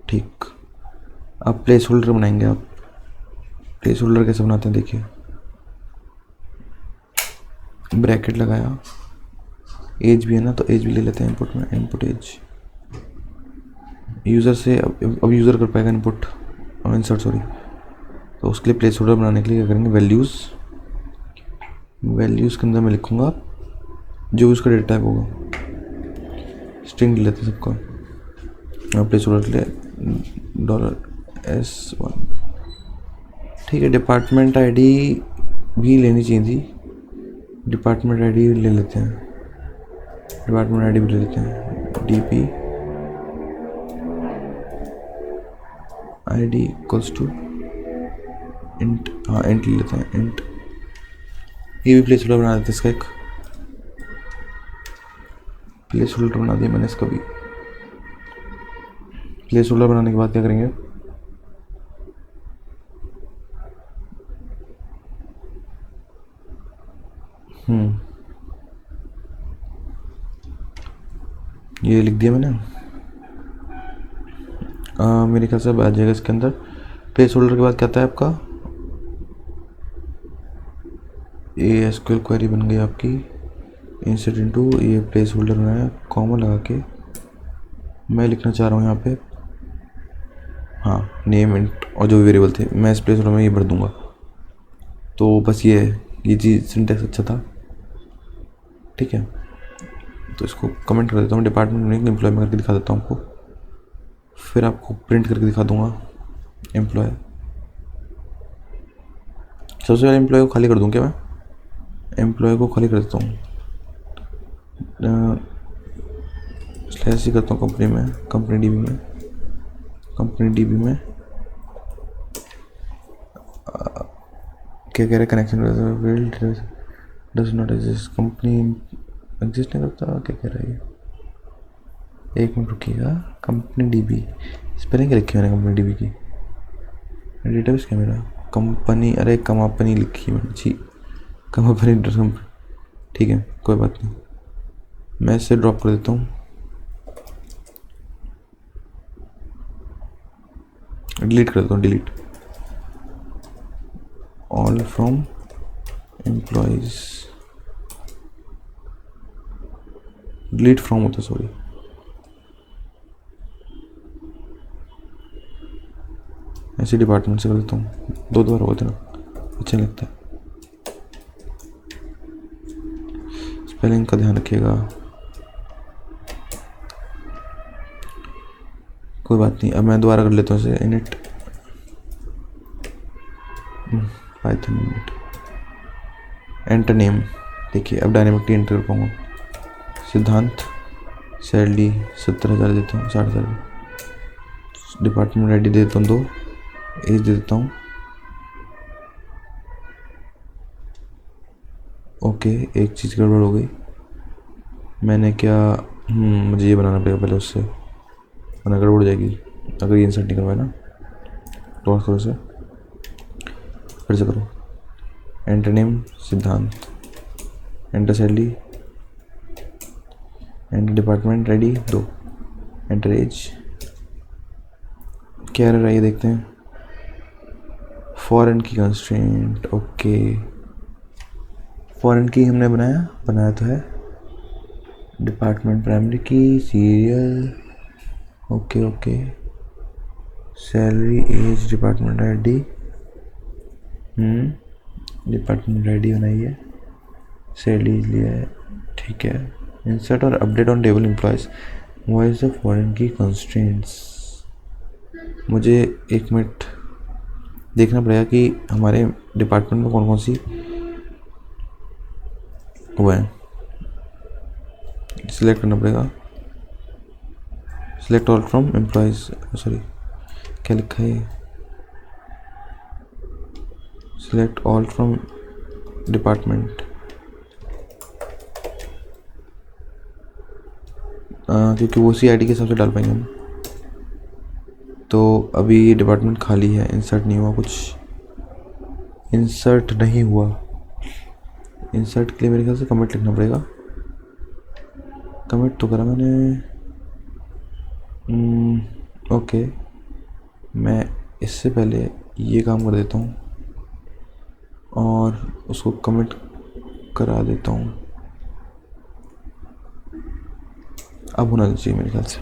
ठीक, अब प्लेस होल्डर बनाएंगे। आप प्लेस होल्डर कैसे बनाते हैं देखिए। ब्रैकेट लगाया, एज भी है ना तो एज भी ले लेते हैं इनपुट में, इनपुट एज। यूज़र से अब यूज़र कर पाएगा इनपुट और इंसर्ट, सॉरी। तो उसके लिए प्लेस होल्डर बनाने के लिए क्या करेंगे, वैल्यूज़ के अंदर मैं लिखूँगा जो उसका डेटा टाइप होगा, स्ट्रिंग ले लेते हैं सबका। और प्लेस होल्डर के लिए $S1। ठीक है, डिपार्टमेंट आईडी भी लेनी चाहिए थी, डिपार्टमेंट आईडी ले लेते हैं, डिपार्टमेंट आईडी भी ले लेते हैं। DP ID equals to int, हाँ इंट ले लेते हैं, इंट। ये भी प्लेस होल्डर बना देते हैं, इसका एक प्लेस होल्डर बना दिया मैंने इसका भी। प्लेस होल्डर बनाने के बाद क्या करेंगे, ये लिख दिया मैंने। मेरे ख्याल से आ जाएगा इसके अंदर। प्लेस होल्डर के बाद क्या आता है आपका, SQL क्वेरी बन गई आपकी। इंसर्ट इनटू, ये प्लेस होल्डर बनाया कॉमा लगा के, मैं लिखना चाह रहा हूँ यहाँ पे हाँ नेम इंट, और जो वेरिएबल थे मैं इस प्लेस होल्डर में ये भर दूँगा। तो बस ये चीज़ सिंटेक्स अच्छा था, ठीक है। तो इसको कमेंट कर देता हूँ, डिपार्टमेंट नेम एम्प्लॉय में करके दिखा देता हूँ आपको, फिर आपको प्रिंट करके दिखा दूँगा एम्प्लॉय। सबसे पहले एम्प्लॉय को खाली कर दूँ क्या मैं? एम्प्लॉय को खाली कर देता हूँ, स्लैश ही करता हूँ कंपनी में, कंपनी डीबी में क्या कह रहे हैं, connection does not exist, company exist नहीं करता, क्या कह रहा है ये? एक मिनट रुकिएगा, कंपनी डीबी स्पेलिंग क्या लिखी मैंने कंपनी डीबी की? डेटाबेस क्या मेरा? कंपनी, अरे कमापनी लिखी मैंने, जी कमापनी, ठीक है कोई बात नहीं, मैं इसे ड्रॉप कर देता हूँ। डिलीट कर देता हूँ, delete all from employees, delete from होता, सॉरी, ऐसे डिपार्टमेंट से कर देता हूँ, दो बार होते ना, अच्छा लगता है। स्पेलिंग का ध्यान रखिएगा, कोई बात नहीं। अब मैं दोबारा कर लेता हूँ इसे, init Python init enter name, देखिए अब डायनेमिकली एंटर कर पाऊँगा। सिद्धांत, सैलरी 70,000 देता हूँ, 60,000। डिपार्टमेंट आईडी दे देता हूँ 2, एज दे देता हूँ, ओके। एक चीज़ गड़बड़ हो गई, मैंने क्या मुझे ये बनाना पड़ेगा पहले उससे, वरना गड़बड़ हो जाएगी अगर ये इंसर्ट नहीं करवाए ना। तो करो इसे, फिर से करो, enter name Siddhant, enter salary, enter department ready 2, enter age, क्या रहा है ये देखते हैं, फॉरेन की कंस्ट्रेंट, ओके फॉरेन की हमने बनाया तो है, डिपार्टमेंट प्राइमरी की, serial, okay, salary, age, department ID, department ID बनाई है, सैलरी लिया है, ठीक है। इंसर्ट और update on table employees, voice of foreign key constraints, मुझे एक मिनट देखना पड़ेगा कि हमारे डिपार्टमेंट में कौन कौन सी वो है, सिलेक्ट करना पड़ेगा। Select all from employees, sorry क्या लिखा है, सिलेक्ट ऑल फ्रॉम डिपार्टमेंट, क्योंकि वो सी आईडी के हिसाब से डाल पाएंगे हम। तो अभी ये डिपार्टमेंट खाली है, इंसर्ट नहीं हुआ, कुछ इंसर्ट नहीं हुआ। इंसर्ट के लिए मेरे ख्याल से कमेंट लिखना पड़ेगा, कमेंट तो करा मैंने, ओके मैं इससे पहले ये काम कर देता हूँ और उसको कमेंट करा देता हूँ, अब होना चाहिए मेरे ख्याल से,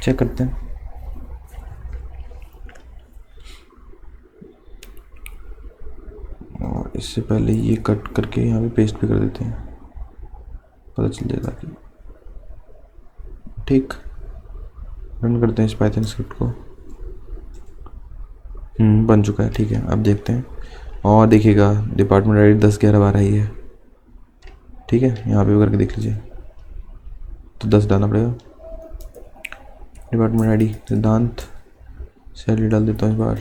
चेक करते हैं। और इससे पहले ये कट करके यहाँ पे पेस्ट भी कर देते हैं, पता चल जाएगा कि ठीक। रन करते हैं इस पाइथन स्क्रिप्ट को, बन चुका है, ठीक है। अब देखते हैं और देखिएगा डिपार्टमेंट आईडी 10-11 बार आई है, ठीक है। यहाँ पे भी करके देख लीजिए, तो 10 डालना पड़ेगा। डिपार्टमेंट आईडी सिद्धांत, सैलरी डाल देता हूँ इस बार,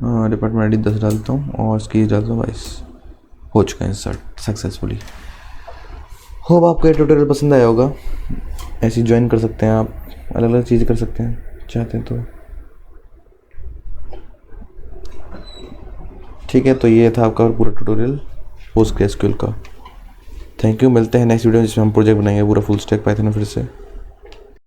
हाँ डिपार्टमेंट आईडी 10 डालता हूँ और इसकी डालता हूँ 22, हो चुका है इंसर्ट सक्सेसफुली। होप आपको ये ट्यूटोरियल पसंद आया होगा, ऐसे ज्वाइन कर सकते हैं आप, अलग अलग चीज़ें कर सकते हैं चाहते हैं तो, ठीक है। तो ये था आपका पूरा ट्यूटोरियल पोस्टग्रेसक्यूएल का। थैंक यू, मिलते हैं नेक्स्ट वीडियो जिसमें हम प्रोजेक्ट बनाएंगे पूरा फुल स्टैक पाइथन में फिर से।